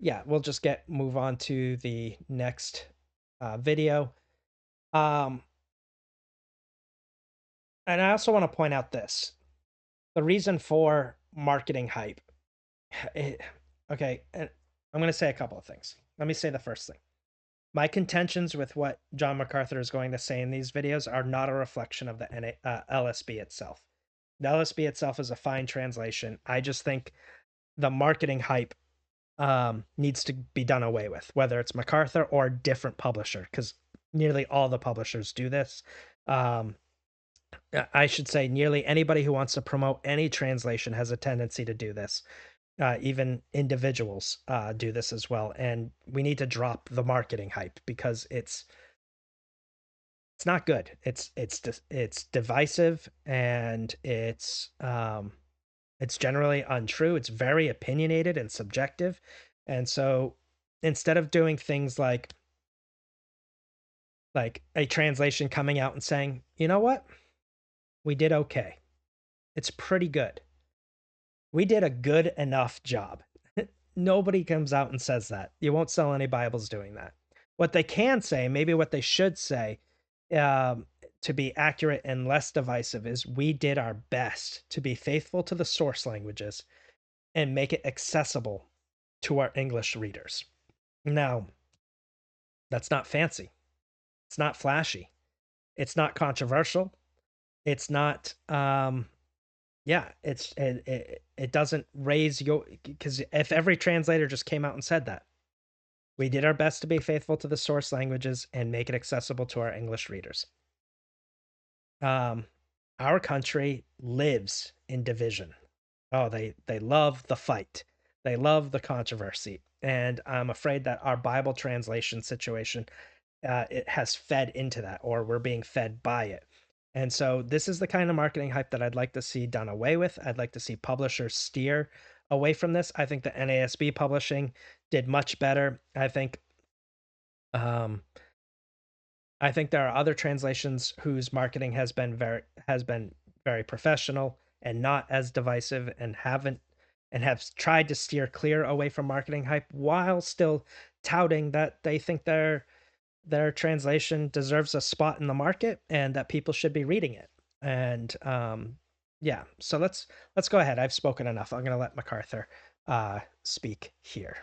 A: yeah, we'll just move on to the next video. And I also want to point out this. The reason for marketing hype. Okay, and I'm going to say a couple of things. Let me say the first thing. My contentions with what John MacArthur is going to say in these videos are not a reflection of the LSB itself. The LSB itself is a fine translation. I just think the marketing hype needs to be done away with, whether it's MacArthur or a different publisher, because nearly all the publishers do this. I should say nearly anybody who wants to promote any translation has a tendency to do this. Even individuals do this as well, and we need to drop the marketing hype because it's not good. It's divisive, and it's generally untrue. It's very opinionated and subjective, and so instead of doing things like a translation coming out and saying, you know what, we did okay. It's pretty good. We did a good enough job. Nobody comes out and says that. You won't sell any Bibles doing that. What they can say, maybe what they should say, to be accurate and less divisive, is we did our best to be faithful to the source languages and make it accessible to our English readers. Now, that's not fancy. It's not flashy. It's not controversial. It's not yeah, it doesn't raise your, because if every translator just came out and said that, we did our best to be faithful to the source languages and make it accessible to our English readers. Our country lives in division. Oh, they love the fight. They love the controversy. And I'm afraid that our Bible translation situation, it has fed into that, or we're being fed by it. And so this is the kind of marketing hype that I'd like to see done away with. I'd like to see publishers steer away from this. I think the NASB publishing did much better. I think there are other translations whose marketing has been very professional and not as divisive, and have tried to steer clear away from marketing hype while still touting that they think their translation deserves a spot in the market and that people should be reading it. And yeah, so let's go ahead. I've spoken enough. I'm going to let MacArthur speak here.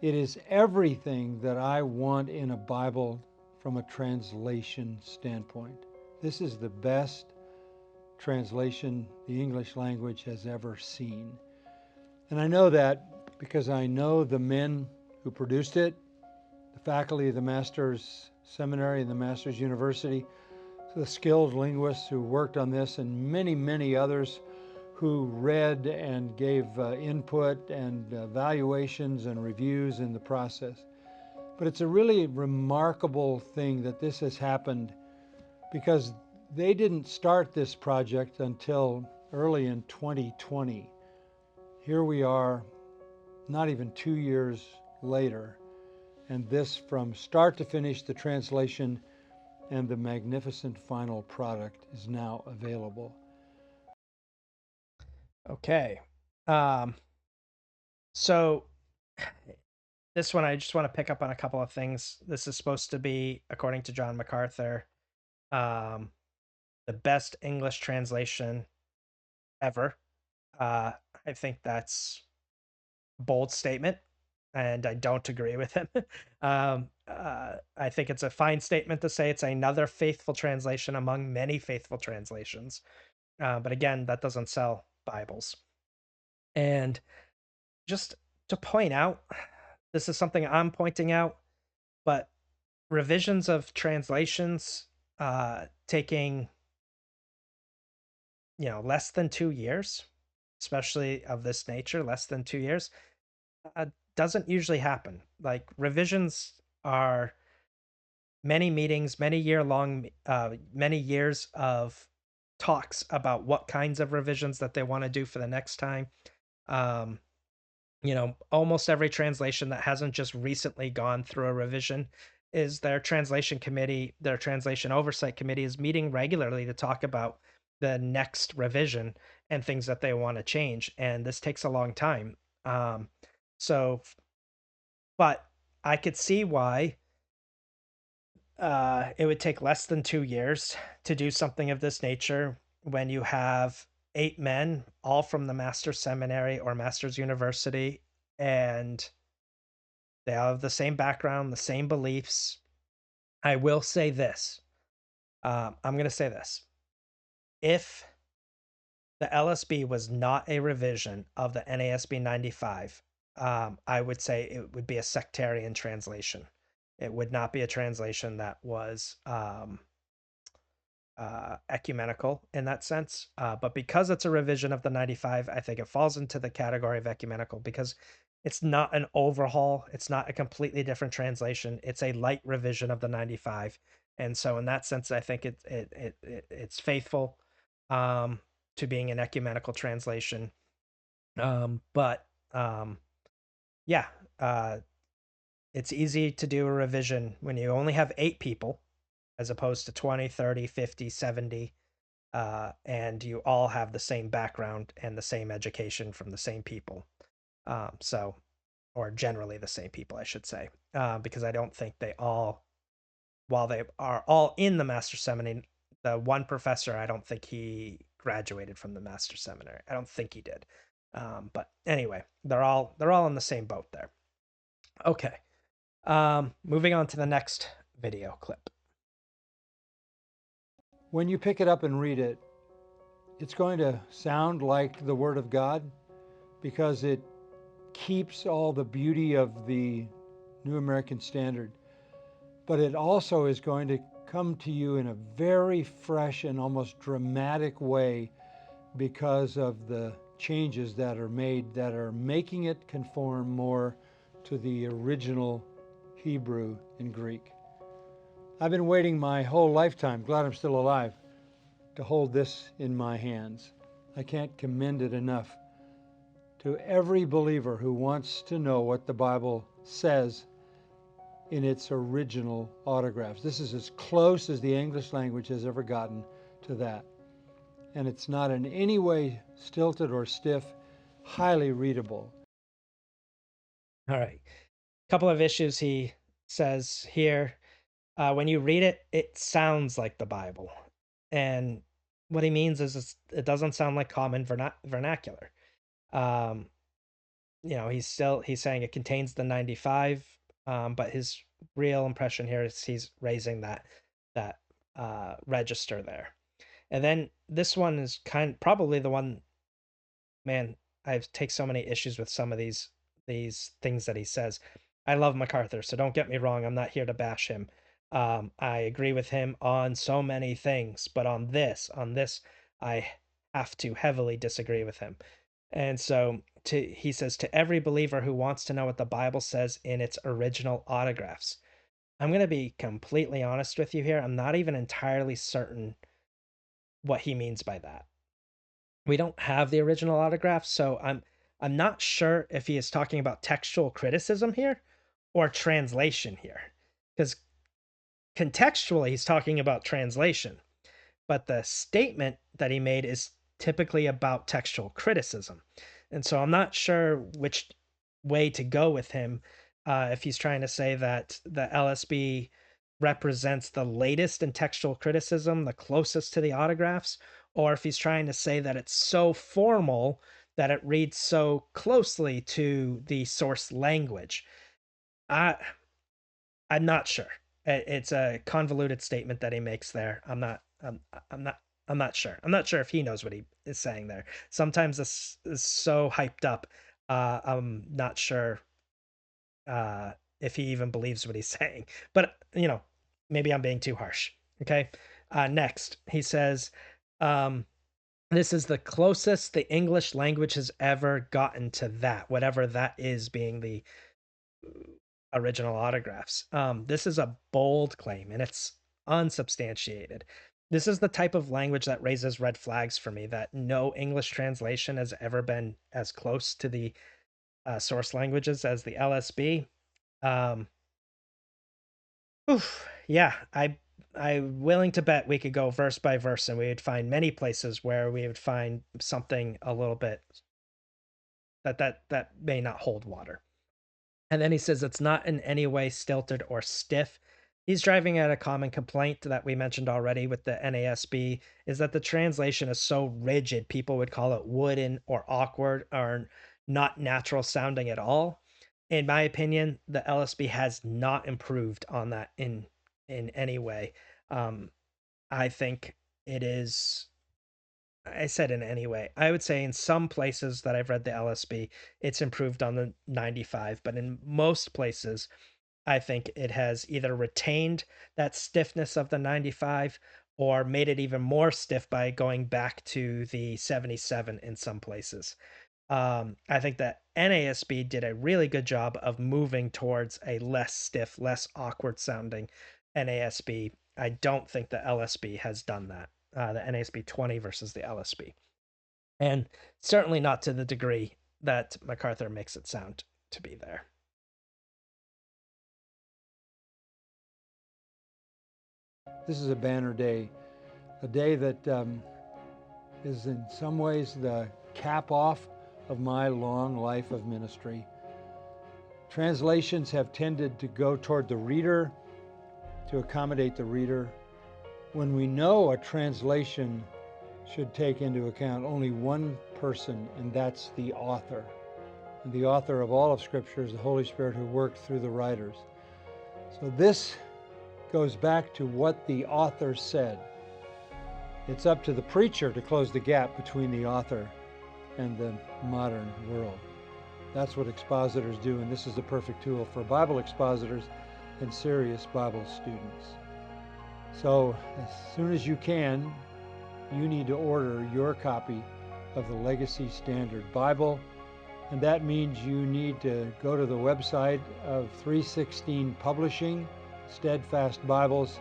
H: It is everything that I want in a Bible from a translation standpoint. This is the best translation the English language has ever seen. And I know that because I know the men who produced it, the faculty of the Master's Seminary and the Master's University, the skilled linguists who worked on this, and many, many others who read and gave input and valuations and reviews in the process. But it's a really remarkable thing that this has happened, because they didn't start this project until early in 2020. Here we are, not even 2 years later, and this, from start to finish, the translation and the magnificent final product is now available.
A: Okay. So this one, I just want to pick up on a couple of things. This is supposed to be, according to John MacArthur, the best English translation ever. I think that's a bold statement, and I don't agree with him. I think it's a fine statement to say it's another faithful translation among many faithful translations. But again, that doesn't sell Bibles. And just to point out, this is something I'm pointing out, but revisions of translations taking less than 2 years, especially of this nature, less than 2 years, doesn't usually happen. Like revisions are many meetings, many years of talks about what kinds of revisions that they want to do for the next time. Um, almost every translation that hasn't just recently gone through a revision is their translation committee, their translation oversight committee is meeting regularly to talk about the next revision and things that they want to change. And this takes a long time. Um, so, but I could see why it would take less than 2 years to do something of this nature when you have 8 men, all from the master's seminary or master's university, and they have the same background, the same beliefs. I will say this. I'm going to say this. If the LSB was not a revision of the NASB 95, I would say it would be a sectarian translation. It would not be a translation that was ecumenical in that sense. But because it's a revision of the 95, I think it falls into the category of ecumenical because it's not an overhaul. It's not a completely different translation. It's a light revision of the 95. And so in that sense, I think it's faithful um, to being an ecumenical translation. But yeah, uh, it's easy to do a revision when you only have 8 people as opposed to 20, 30, 50, 70, and you all have the same background and the same education from the same people. So, or generally the same people, I should say, because I don't think they all, while they are all in the master seminary, the one professor, I don't think he graduated from the master seminary. I don't think he did. But anyway, they're all in the same boat there. Okay. Moving on to the next video clip.
H: When you pick it up and read it, it's going to sound like the Word of God because it keeps all the beauty of the New American Standard, but it also is going to come to you in a very fresh and almost dramatic way because of the changes that are made that are making it conform more to the original Hebrew and Greek. I've been waiting my whole lifetime, glad I'm still alive, to hold this in my hands. I can't commend it enough to every believer who wants to know what the Bible says in its original autographs. This is as close as the English language has ever gotten to that. And it's not in any way stilted or stiff, highly readable.
A: All right. A couple of issues he says here. When you read it, it sounds like the Bible. And what he means is it doesn't sound like common vernacular. Um, he's saying it contains the 95, but his real impression here is he's raising that register there. And then this one is probably the one, man, I take so many issues with some of these things that he says. I love MacArthur, so don't get me wrong. I'm not here to bash him. I agree with him on so many things, but on this, I have to heavily disagree with him. And so he says, to every believer who wants to know what the Bible says in its original autographs. I'm going to be completely honest with you here. I'm not even entirely certain what he means by that. We don't have the original autograph, so I'm not sure if he is talking about textual criticism here or translation here. Because contextually he's talking about translation, but the statement that he made is typically about textual criticism. And so I'm not sure which way to go with him, if he's trying to say that the LSB represents the latest in textual criticism, the closest to the autographs, or if he's trying to say that it's so formal that it reads so closely to the source language. I'm not sure. It's a convoluted statement that he makes there. I'm not sure. I'm not sure if he knows what he is saying there. Sometimes this is so hyped up. I'm not sure if he even believes what he's saying. But maybe I'm being too harsh. Okay. Next, he says, This is the closest the English language has ever gotten to that, whatever that is, being the original autographs. This is a bold claim and it's unsubstantiated. This is the type of language that raises red flags for me, that no English translation has ever been as close to the source languages as the LSB. Um, yeah, I'm willing to bet we could go verse by verse and we would find many places where we would find something a little bit that may not hold water. And then he says it's not in any way stilted or stiff. He's driving at a common complaint that we mentioned already with the NASB, is that the translation is so rigid, people would call it wooden or awkward or not natural sounding at all. In my opinion, the LSB has not improved on that in any way. Um, I think it is. I said in any way. I would say in some places that I've read the LSB, it's improved on the 95, but in most places, I think it has either retained that stiffness of the 95 or made it even more stiff by going back to the 77 in some places. I think that NASB did a really good job of moving towards a less stiff, less awkward sounding NASB. I don't think the LSB has done that, the NASB 20 versus the LSB. And certainly not to the degree that MacArthur makes it sound to be there.
H: This is a banner day, a day that is in some ways the cap off of my long life of ministry. Translations have tended to go toward the reader, to accommodate the reader. When we know a translation should take into account only one person, and that's the author. And the author of all of Scripture is the Holy Spirit who worked through the writers. So this goes back to what the author said. It's up to the preacher to close the gap between the author and the modern world. That's what expositors do, and this is the perfect tool for Bible expositors and serious Bible students. So as soon as you can, you need to order your copy of the Legacy Standard Bible, and that means you need to go to the website of 316 Publishing, Steadfast Bibles,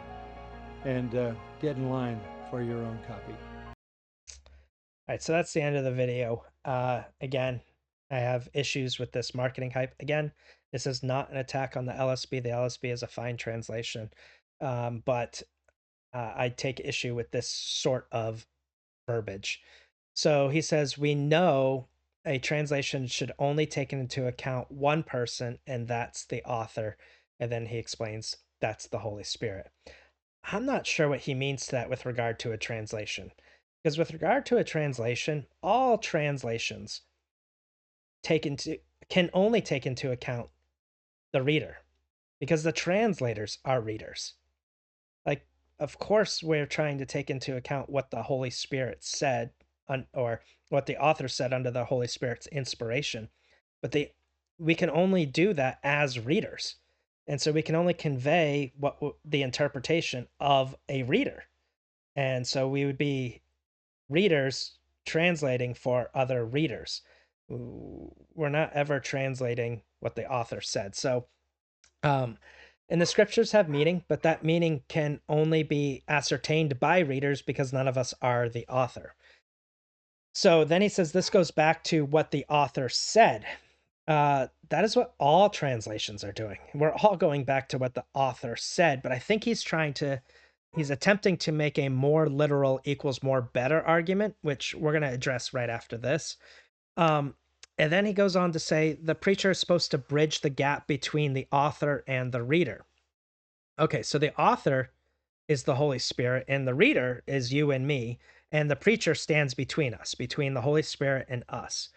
H: and get in line for your own copy.
A: All right, so that's the end of the video. Again, I have issues with this marketing hype. Again, this is not an attack on the LSB. The LSB is a fine translation, but I take issue with this sort of verbiage. So he says, we know a translation should only take into account one person, and that's the author. And then he explains that's the Holy Spirit. I'm not sure what he means to that with regard to a translation. Because with regard to a translation, all translations can only take into account the reader, because the translators are readers. Like, of course, we're trying to take into account what the Holy Spirit said, or what the author said under the Holy Spirit's inspiration, but we can only do that as readers, and so we can only convey the interpretation of a reader, and so we would be readers translating for other readers. We're not ever translating what the author said. So, and the scriptures have meaning, but that meaning can only be ascertained by readers because none of us are the author. So then he says this goes back to what the author said. That is what all translations are doing. We're all going back to what the author said, but I think he's attempting to make a more literal equals more better argument, which we're going to address right after this. And then he goes on to say the preacher is supposed to bridge the gap between the author and the reader. Okay, so the author is the Holy Spirit, and the reader is you and me, and the preacher stands between us, between the Holy Spirit and us.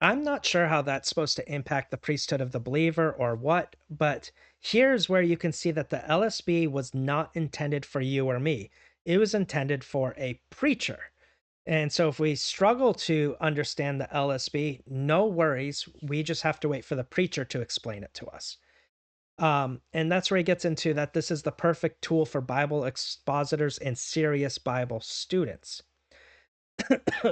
A: I'm not sure how that's supposed to impact the priesthood of the believer or what, but here's where you can see that the LSB was not intended for you or me. It was intended for a preacher. And so if we struggle to understand the LSB, no worries. We just have to wait for the preacher to explain it to us. And that's where he gets into that this is the perfect tool for Bible expositors and serious Bible students.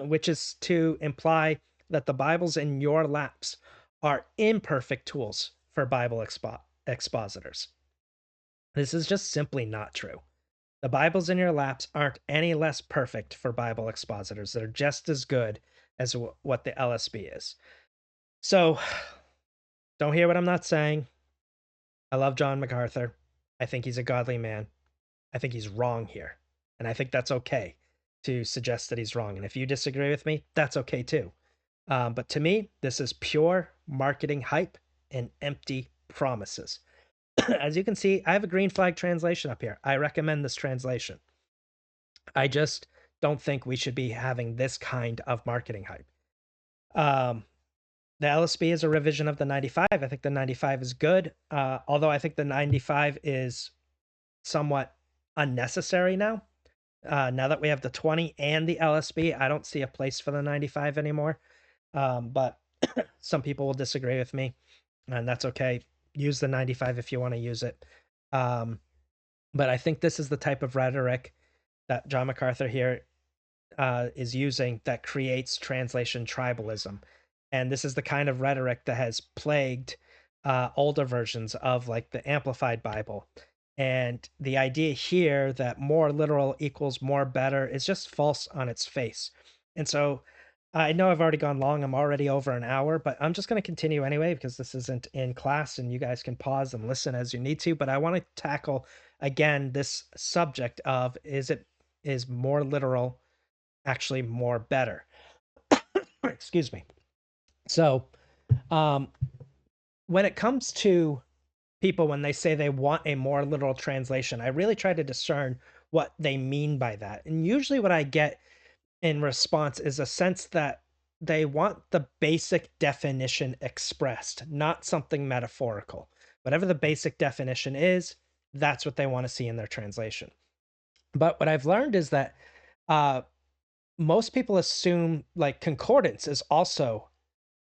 A: which is to imply that the Bibles in your laps are imperfect tools for Bible expositors. This is just simply not true. The Bibles in your laps aren't any less perfect for Bible expositors. They're just as good as what the LSB is. So, don't hear what I'm not saying. I love John MacArthur. I think he's a godly man. I think he's wrong here. And I think that's okay to suggest that he's wrong. And if you disagree with me, that's okay too. But to me, this is pure marketing hype and empty promises. As you can see, I have a green flag translation up here. I recommend this translation. I just don't think we should be having this kind of marketing hype. The LSB is a revision of the 95. I think the 95 is good, although I think the 95 is somewhat unnecessary now. Now that we have the 20 and the LSB, I don't see a place for the 95 anymore. But some people will disagree with me, and that's okay. Use the 95 if you want to use it. But I think this is the type of rhetoric that John MacArthur here is using that creates translation tribalism. And this is the kind of rhetoric that has plagued older versions of like the Amplified Bible. And the idea here that more literal equals more better is just false on its face. And so I know I've already gone long. I'm already over an hour, but I'm just going to continue anyway because this isn't in class and you guys can pause and listen as you need to. But I want to tackle again this subject of is more literal actually more better? Excuse me. So, when it comes to people, when they say they want a more literal translation, I really try to discern what they mean by that. And usually, what I get in response is a sense that they want the basic definition expressed, not something metaphorical. Whatever the basic definition is, that's what they want to see in their translation. But what I've learned is that most people assume like concordance is also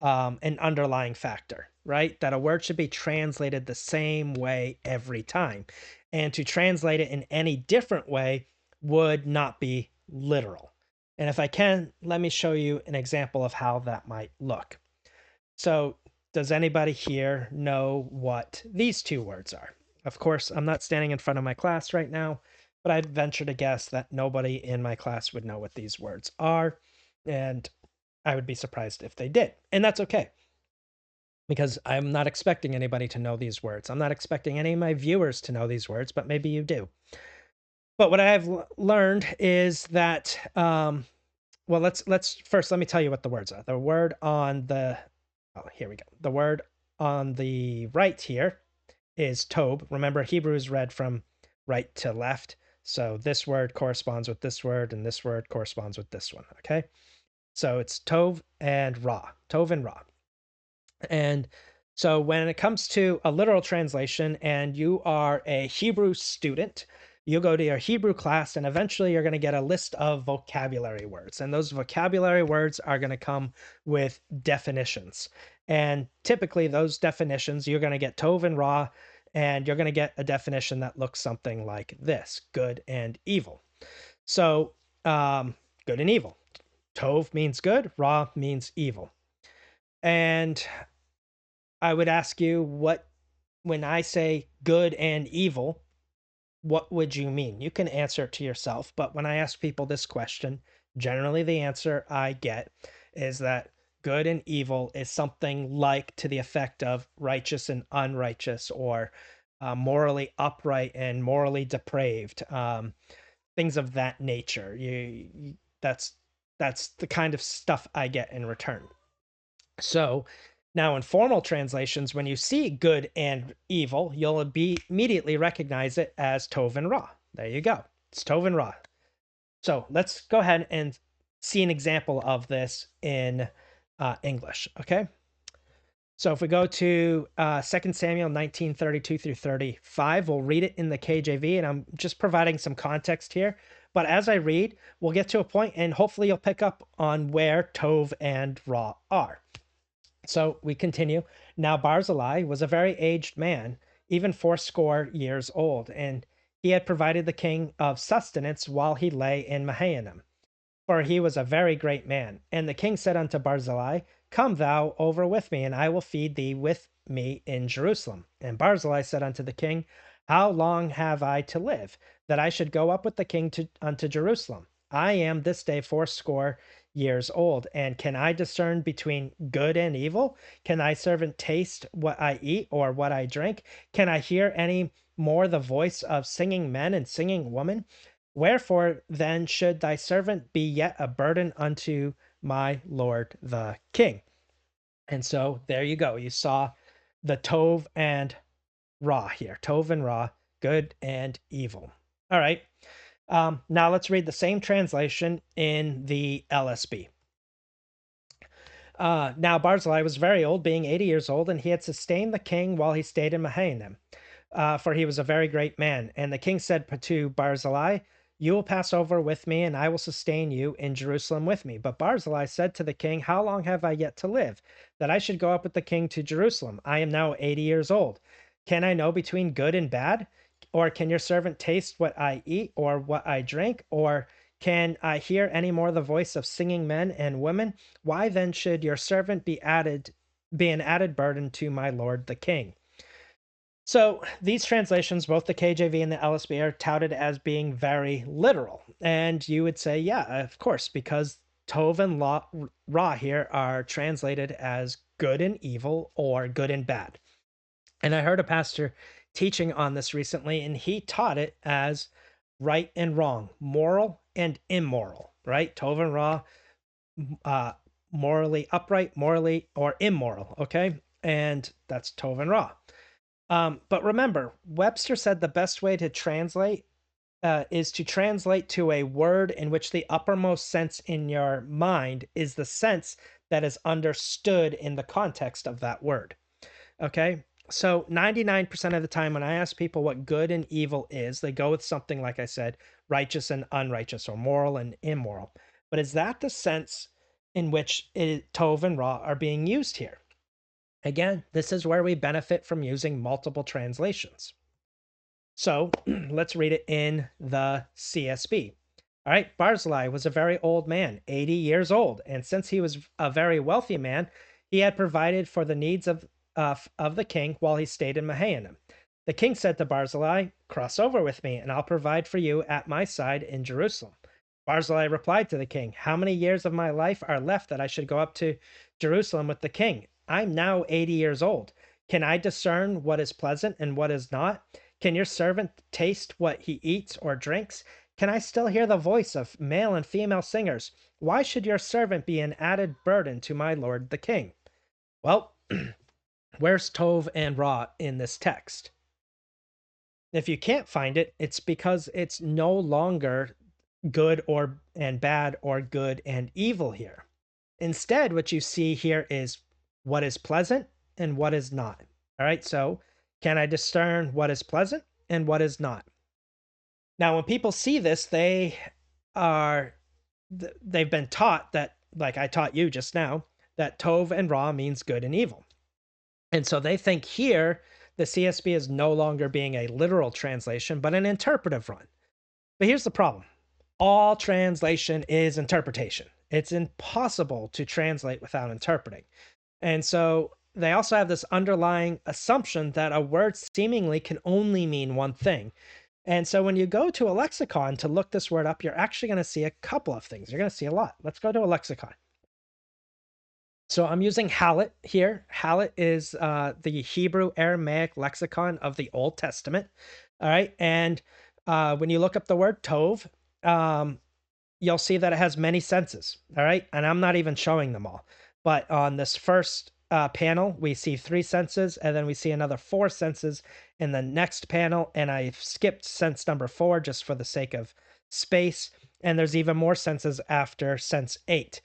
A: an underlying factor, right? That a word should be translated the same way every time. And to translate it in any different way would not be literal. And if I can, let me show you an example of how that might look. So, does anybody here know what these two words are? Of course, I'm not standing in front of my class right now, but I'd venture to guess that nobody in my class would know what these words are. And I would be surprised if they did. And that's okay, because I'm not expecting anybody to know these words. I'm not expecting any of my viewers to know these words, but maybe you do. But what I've learned is that, well, let's first, let me tell you what the words are. The word on the, oh, here we go. The word on the right here is tob. Remember, Hebrew is read from right to left. So this word corresponds with this word, and this word corresponds with this one, okay? So it's tov and ra, tov and ra. And so when it comes to a literal translation and you are a Hebrew student, you go to your Hebrew class and eventually you're going to get a list of vocabulary words. And those vocabulary words are going to come with definitions. And typically those definitions, you're going to get tov and ra, and you're going to get a definition that looks something like this: good and evil. So good and evil. Tov means good, ra means evil. And I would ask you, when I say good and evil, what would you mean? You can answer it to yourself, but when I ask people this question, generally the answer I get is that good and evil is something like to the effect of righteous and unrighteous, or morally upright and morally depraved, things of that nature. That's the kind of stuff I get in return. So now in formal translations, when you see good and evil, you'll immediately recognize it as tov and ra. There you go. It's tov and ra. So let's go ahead and see an example of this in English, okay? So if we go to 2 Samuel 19:32 through 35, we'll read it in the KJV, and I'm just providing some context here. But as I read, we'll get to a point, and hopefully you'll pick up on where tov and ra are. So we continue. Now Barzillai was a very aged man, even 80 years old, and he had provided the king of sustenance while he lay in Mahanaim. for he was a very great man. And the king said unto Barzillai, Come thou over with me, and I will feed thee with me in Jerusalem. And Barzillai said unto the king, How long have I to live, that I should go up with the king unto Jerusalem? I am this day 80 years old, and can I discern between good and evil? Can thy servant taste what I eat or what I drink? Can I hear any more the voice of singing men and singing women? Wherefore then should thy servant be yet a burden unto my lord the king? And so there you go. You saw the Tov and Ra here. Tov and Ra, good and evil. All right. Now let's read the same translation in the LSB. Now Barzillai was very old, being 80 years old, and he had sustained the king while he stayed in Mahanaim, for he was a very great man. And the king said to Barzillai, You will pass over with me, and I will sustain you in Jerusalem with me. But Barzillai said to the king, How long have I yet to live, that I should go up with the king to Jerusalem? I am now 80 years old. Can I know between good and bad? Or can your servant taste what I eat or what I drink? Or can I hear any more the voice of singing men and women? Why then should your servant be an added burden to my lord the king? So these translations, both the KJV and the LSB, are touted as being very literal. And you would say, yeah, of course, because Tov and Ra here are translated as good and evil or good and bad. And I heard a pastor teaching on this recently, and he taught it as right and wrong, moral and immoral, right? Tov and Ra, morally upright, morally or immoral, okay? And that's Tov and Ra. But remember, Webster said the best way to translate is to translate to a word in which the uppermost sense in your mind is the sense that is understood in the context of that word. Okay? So 99% of the time when I ask people what good and evil is, they go with something like I said, righteous and unrighteous, or moral and immoral. But is that the sense in which Tov and Ra are being used here? Again, this is where we benefit from using multiple translations. So let's read it in the CSB. All right, Barzillai was a very old man, 80 years old, and since he was a very wealthy man, he had provided for the needs of the king while he stayed in Mahanaim. The king said to Barzillai, Cross over with me, and I'll provide for you at my side in Jerusalem. Barzillai replied to the king, How many years of my life are left that I should go up to Jerusalem with the king? I'm now 80 years old. Can I discern what is pleasant and what is not? Can your servant taste what he eats or drinks? Can I still hear the voice of male and female singers? Why should your servant be an added burden to my lord the king? Well, where's Tov and Ra in this text? If you can't find it, it's because it's no longer good and bad or good and evil here. Instead, what you see here is what is pleasant and what is not. All right, so can I discern what is pleasant and what is not? Now, when people see this, they've been taught that, like I taught you just now, that Tov and Ra means good and evil. And so they think here the CSB is no longer being a literal translation, but an interpretive one. But here's the problem. All translation is interpretation. It's impossible to translate without interpreting. And so they also have this underlying assumption that a word seemingly can only mean one thing. And so when you go to a lexicon to look this word up, you're actually going to see a couple of things. You're going to see a lot. Let's go to a lexicon. So I'm using Hallet here. Hallet is the Hebrew Aramaic lexicon of the Old Testament. All right. And when you look up the word Tov, you'll see that it has many senses. All right. And I'm not even showing them all. But on this first panel, we see 3 senses, and then we see another 4 senses in the next panel. And I've skipped sense number 4 just for the sake of space. And there's even more senses after sense 8.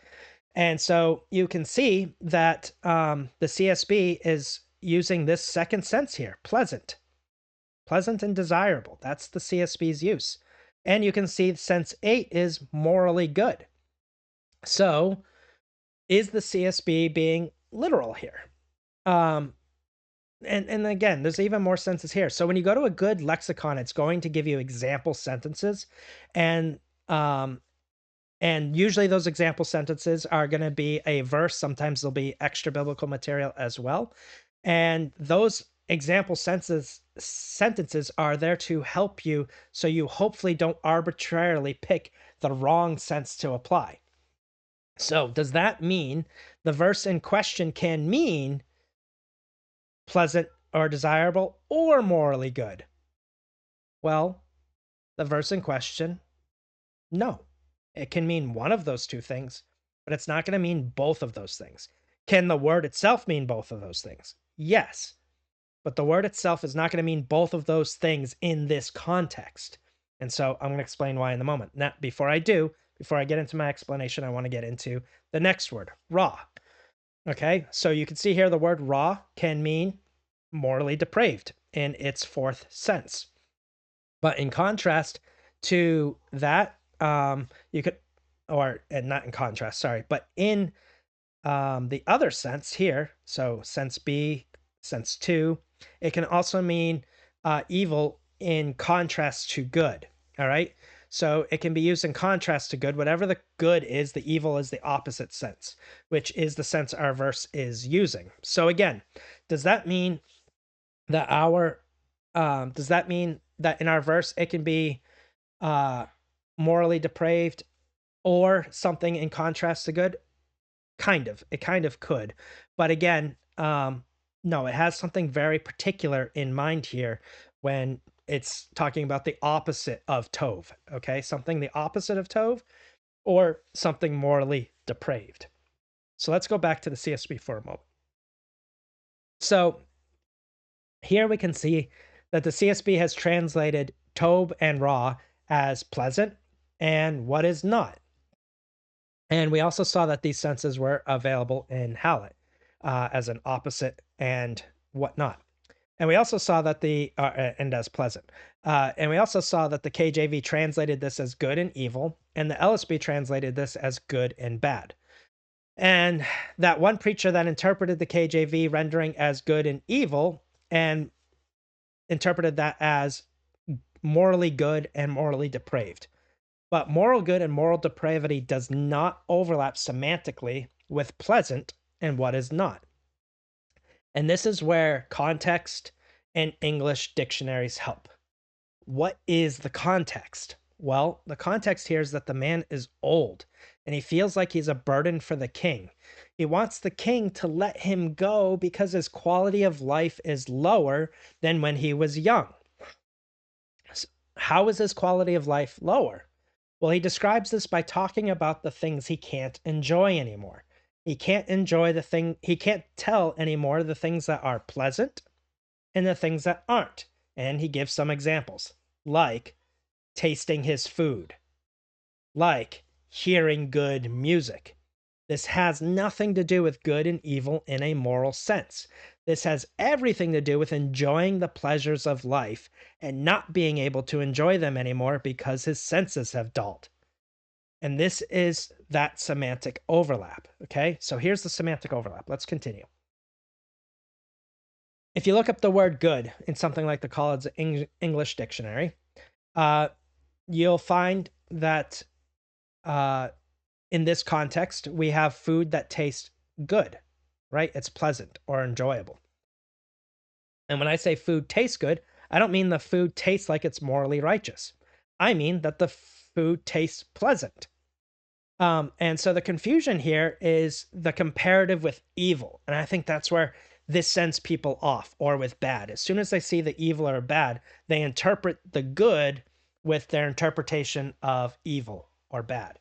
A: And so you can see that the CSB is using this second sense here, pleasant. Pleasant and desirable. That's the CSB's use. And you can see sense 8 is morally good. So is the CSB being literal here? And again, there's even more senses here. So when you go to a good lexicon, it's going to give you example sentences. And And usually those example sentences are going to be a verse. Sometimes there'll be extra biblical material as well. And those example sentences are there to help you so you hopefully don't arbitrarily pick the wrong sense to apply. So, does that mean the verse in question can mean pleasant or desirable or morally good? Well, the verse in question, no. It can mean one of those two things, but it's not going to mean both of those things. Can the word itself mean both of those things? Yes. But the word itself is not going to mean both of those things in this context. And so I'm going to explain why in a moment. Now, before I get into my explanation, I want to get into the next word, raw. Okay, so you can see here the word raw can mean morally depraved in its fourth sense. But in contrast to that, you could, and not in contrast, sorry, but in the other sense here, so sense B, sense 2, it can also mean evil in contrast to good. All right. So it can be used in contrast to good. Whatever the good is, the evil is the opposite sense, which is the sense our verse is using. So again, does that mean that in our verse it can be morally depraved or something in contrast to good? Kind of. It kind of could. But again, no, it has something very particular in mind here when it's talking about the opposite of Tov. Okay, something the opposite of Tov or something morally depraved. So let's go back to the CSB for a moment. So here we can see that the CSB has translated Tov and Ra as pleasant and what is not. And we also saw that these senses were available in Hallett as an opposite and whatnot. And we also saw that and as pleasant. And we also saw that the KJV translated this as good and evil, and the LSB translated this as good and bad. And that one preacher that interpreted the KJV rendering as good and evil and interpreted that as morally good and morally depraved. But moral good and moral depravity does not overlap semantically with pleasant and what is not. And this is where context and English dictionaries help. What is the context? Well, the context here is that the man is old and he feels like he's a burden for the king. He wants the king to let him go because his quality of life is lower than when he was young. How is his quality of life lower? Well, he describes this by talking about the things he can't enjoy anymore. He can't tell anymore the things that are pleasant and the things that aren't. And he gives some examples, like tasting his food, like hearing good music. This has nothing to do with good and evil in a moral sense. This has everything to do with enjoying the pleasures of life and not being able to enjoy them anymore because his senses have dulled. And this is that semantic overlap. Okay, so here's the semantic overlap. Let's continue. If you look up the word good in something like the Collins English Dictionary, you'll find that in this context, we have food that tastes good, right? It's pleasant or enjoyable. And when I say food tastes good, I don't mean the food tastes like it's morally righteous. I mean that the food tastes pleasant. And so the confusion here is the comparative with evil. And I think that's where this sends people off, or with bad. As soon as they see the evil or bad, they interpret the good with their interpretation of evil or bad.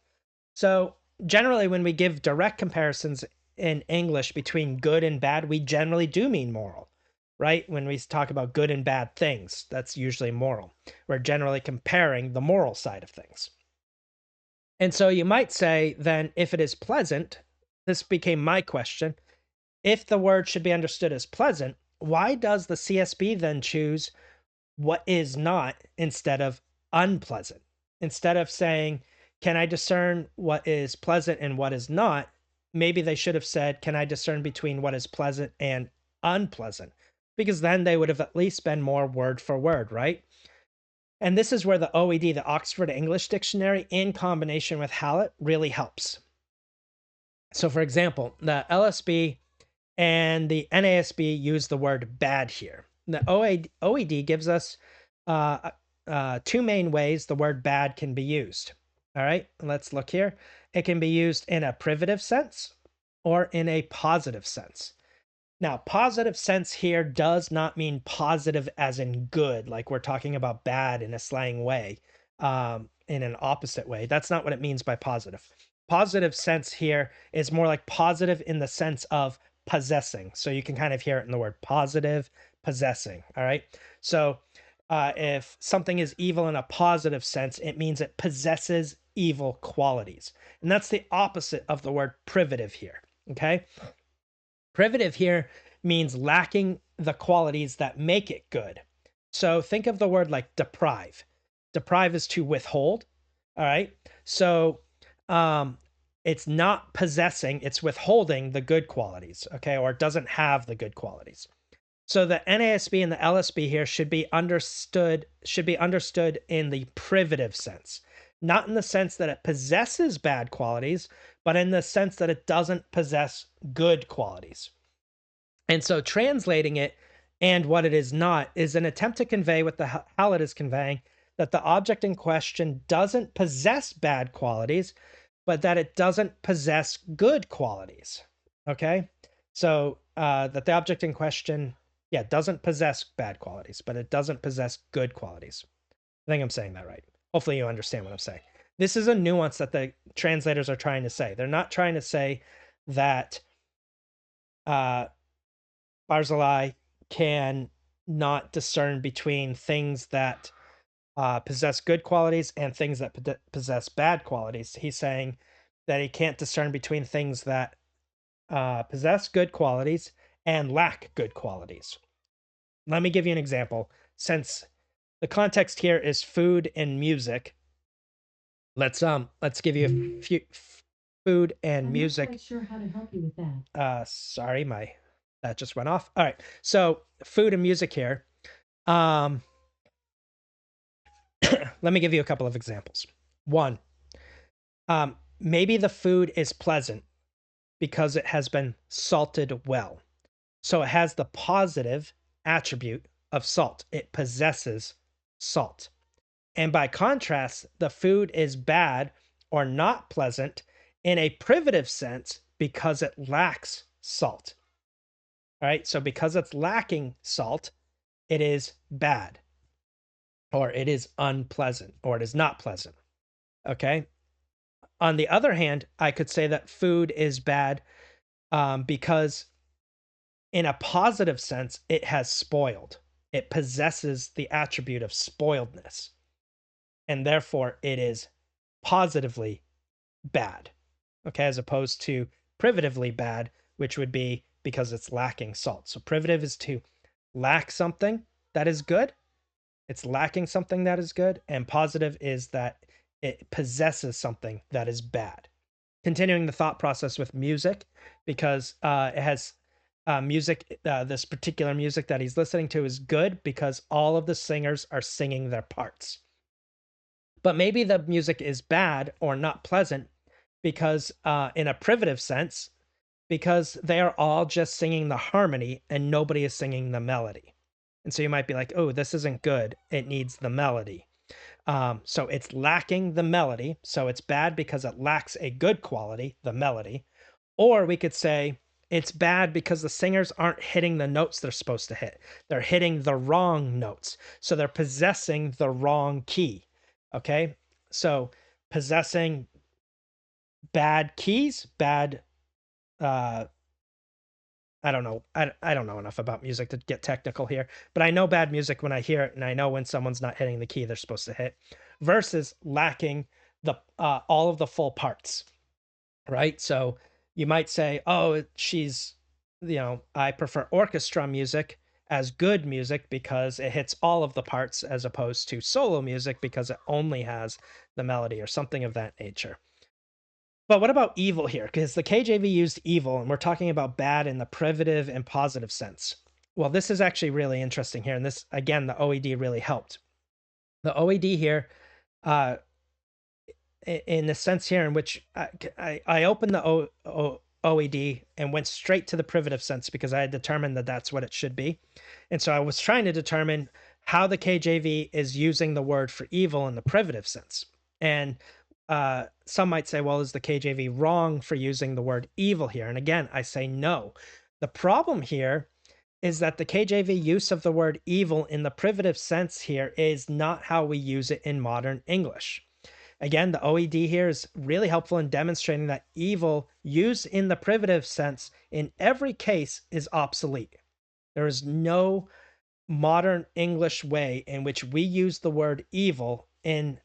A: So generally, when we give direct comparisons in English between good and bad, we generally do mean moral, right? When we talk about good and bad things, that's usually moral. We're generally comparing the moral side of things. And so you might say, then, if it is pleasant, this became my question, if the word should be understood as pleasant, why does the CSB then choose what is not instead of unpleasant? Instead of saying, can I discern what is pleasant and what is not? Maybe they should have said, can I discern between what is pleasant and unpleasant? Because then they would have at least been more word for word, right? And this is where the OED, the Oxford English Dictionary, in combination with Hallett, really helps. So for example, the LSB and the NASB use the word bad here. The OED gives us two main ways the word bad can be used. All right, let's look here. It can be used in a privative sense or in a positive sense. Now, positive sense here does not mean positive as in good, like we're talking about bad in a slang way, in an opposite way. That's not what it means by positive. Positive sense here is more like positive in the sense of possessing. So you can kind of hear it in the word positive, possessing. All right. So if something is evil in a positive sense, it means it possesses evil qualities. And that's the opposite of the word privative here. Okay. Privative here means lacking the qualities that make it good. So think of the word like deprive. Deprive is to withhold. All right. So it's not possessing, it's withholding the good qualities, okay, or it doesn't have the good qualities. So the NASB and the LSB here should be understood in the privative sense, not in the sense that it possesses bad qualities, but in the sense that it doesn't possess good qualities. And so translating it and what it is not is an attempt to convey what the Hallett is conveying, that the object in question doesn't possess bad qualities, but that it doesn't possess good qualities. Okay? So that the object in question, doesn't possess bad qualities, but it doesn't possess good qualities. I think I'm saying that right. Hopefully you understand what I'm saying. This is a nuance that the translators are trying to say. They're not trying to say that Barzillai can not discern between things that possess good qualities and things that possess bad qualities. He's saying that he can't discern between things that possess good qualities and lack good qualities. Let me give you an example. Since the context here is food and music, let's give you a few food and music.
I: I'm not quite sure how to help you with that.
A: Sorry, that just went off. All right, so food and music here. Let me give you a couple of examples. One, maybe the food is pleasant because it has been salted well. So it has the positive attribute of salt. It possesses salt. And by contrast, the food is bad or not pleasant in a privative sense because it lacks salt. All right, so because it's lacking salt, it is bad, or it is unpleasant, or it is not pleasant. Okay. On the other hand, I could say that food is bad because in a positive sense, it has spoiled. It possesses the attribute of spoiledness. And therefore, it is positively bad. Okay, as opposed to privatively bad, which would be because it's lacking salt. So privative is to lack something that is good. It's lacking something that is good. And positive is that it possesses something that is bad. Continuing the thought process with music, because it has music, this particular music that he's listening to is good because all of the singers are singing their parts. But maybe the music is bad or not pleasant because in a privative sense, because they are all just singing the harmony and nobody is singing the melody. And so you might be like, oh, this isn't good. It needs the melody. So it's lacking the melody. So it's bad because it lacks a good quality, the melody. Or we could say it's bad because the singers aren't hitting the notes they're supposed to hit. They're hitting the wrong notes. So they're possessing the wrong key. Okay. So possessing bad keys, bad, I don't know. I don't know enough about music to get technical here, but I know bad music when I hear it, and I know when someone's not hitting the key they're supposed to hit, versus lacking the all of the full parts, right? So you might say, oh, I prefer orchestra music as good music because it hits all of the parts, as opposed to solo music because it only has the melody or something of that nature. But what about evil here? Because the KJV used evil, and we're talking about bad in the privative and positive sense. Well, this is actually really interesting here. And this, again, the OED really helped. The OED here, uh, in the sense here in which I opened the OED and went straight to the privative sense because I had determined that that's what it should be. And so I was trying to determine how the KJV is using the word for evil in the privative sense. And some might say, well, is the KJV wrong for using the word evil here? And again, I say no. The problem here is that the KJV use of the word evil in the privative sense here is not how we use it in modern English. Again, the OED here is really helpful in demonstrating that evil used in the privative sense in every case is obsolete. There is no modern English way in which we use the word evil in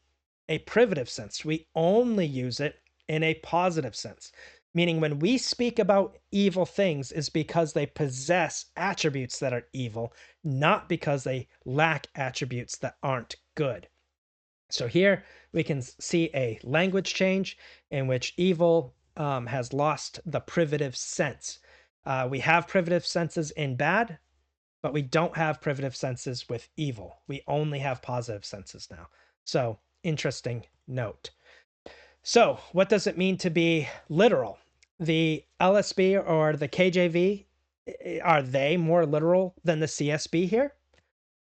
A: a privative sense. We only use it in a positive sense, meaning when we speak about evil things is because they possess attributes that are evil, not because they lack attributes that aren't good. So here we can see a language change in which evil has lost the privative sense. We have privative senses in bad, but we don't have privative senses with evil. We only have positive senses now. So interesting note. So what does it mean to be literal? The LSB or the KJV, are they more literal than the CSB here?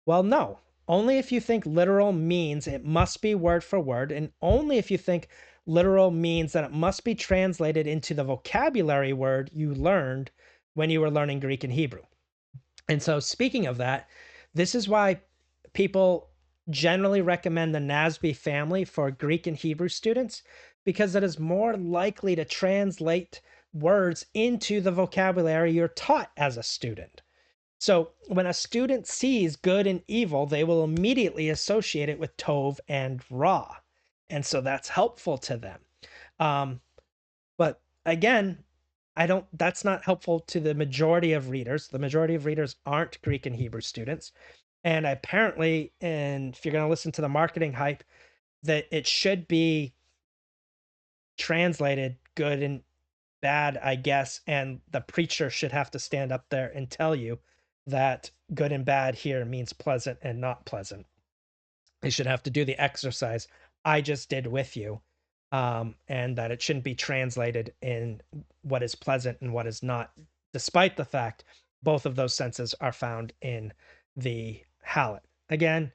A: Well, no. Only if you think literal means it must be word for word, and only if you think literal means that it must be translated into the vocabulary word you learned when you were learning Greek and Hebrew. And so speaking of that, this is why people generally recommend the NASB family for Greek and Hebrew students, because it is more likely to translate words into the vocabulary you're taught as a student. So when a student sees good and evil, they will immediately associate it with Tov and Ra. And so that's helpful to them. But again, that's not helpful to the majority of readers. The majority of readers aren't Greek and Hebrew students. And apparently, and if you're going to listen to the marketing hype, that it should be translated good and bad, I guess. And the preacher should have to stand up there and tell you that good and bad here means pleasant and not pleasant. They should have to do the exercise I just did with you, and that it shouldn't be translated in what is pleasant and what is not, despite the fact both of those senses are found in the Hallet. Again,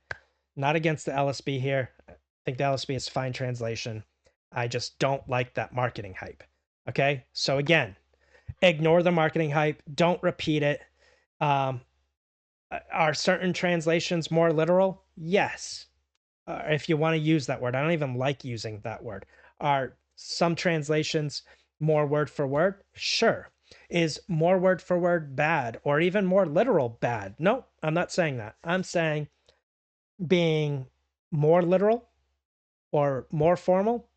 A: not against the LSB here. I think the LSB is fine translation. I just don't like that marketing hype. Okay, so again, ignore the marketing hype. Don't repeat it. Are certain translations more literal? Yes. If you want to use that word, I don't even like using that word. Are some translations more word for word? Sure. Is more word for word bad or even more literal bad? No, I'm not saying that. I'm saying being more literal or more formal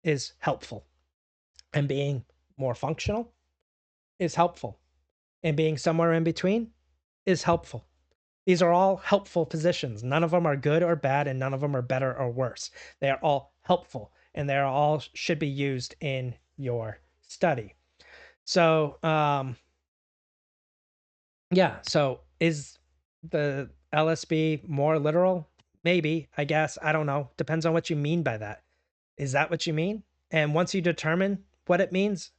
A: is helpful, and being more functional is helpful, and being somewhere in between is helpful. These are all helpful positions. None of them are good or bad, and none of them are better or worse. They are all helpful, and they are all should be used in your study. So, yeah. So is the LSB more literal? Maybe, I guess. I don't know. Depends on what you mean by that. Is that what you mean? And once you determine what it means,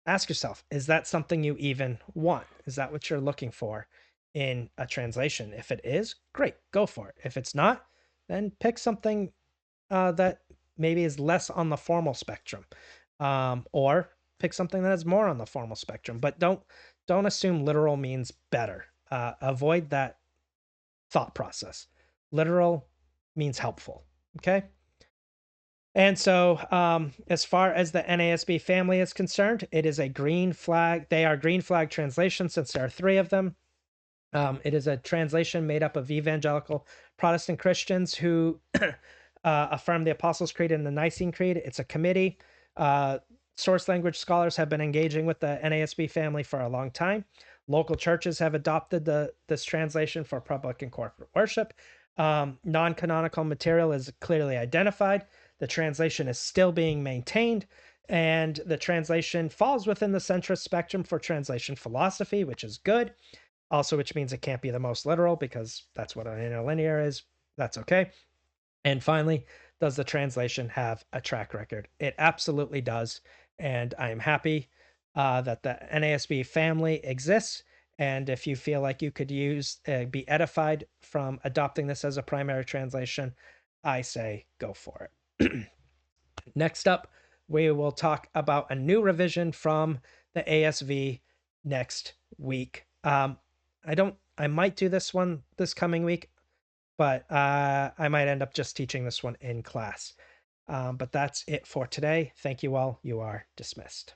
A: ask yourself, is that something you even want? Is that what you're looking for in a translation? If it is, great, go for it. If it's not, then pick something that maybe is less on the formal spectrum, or pick something that is more on the formal spectrum. But don't assume literal means better. Avoid that thought process. Literal means helpful. Okay. And so, as far as the NASB family is concerned, it is a green flag. They are green flag translations since there are 3 of them. It is a translation made up of evangelical Protestant Christians who affirm the Apostles' Creed and the Nicene Creed. It's a committee. Source language scholars have been engaging with the NASB family for a long time. Local churches have adopted this translation for public and corporate worship. Non-canonical material is clearly identified. The translation is still being maintained, and the translation falls within the centrist spectrum for translation philosophy, which is good. Also, which means it can't be the most literal, because that's what an interlinear is. That's okay. And finally, does the translation have a track record? It absolutely does. And I am happy that the NASB family exists. And if you feel like you could be edified from adopting this as a primary translation, I say go for it. Next up, we will talk about a new revision from the ASV next week. I might do this one this coming week, but I might end up just teaching this one in class. But that's it for today. Thank you all. You are dismissed.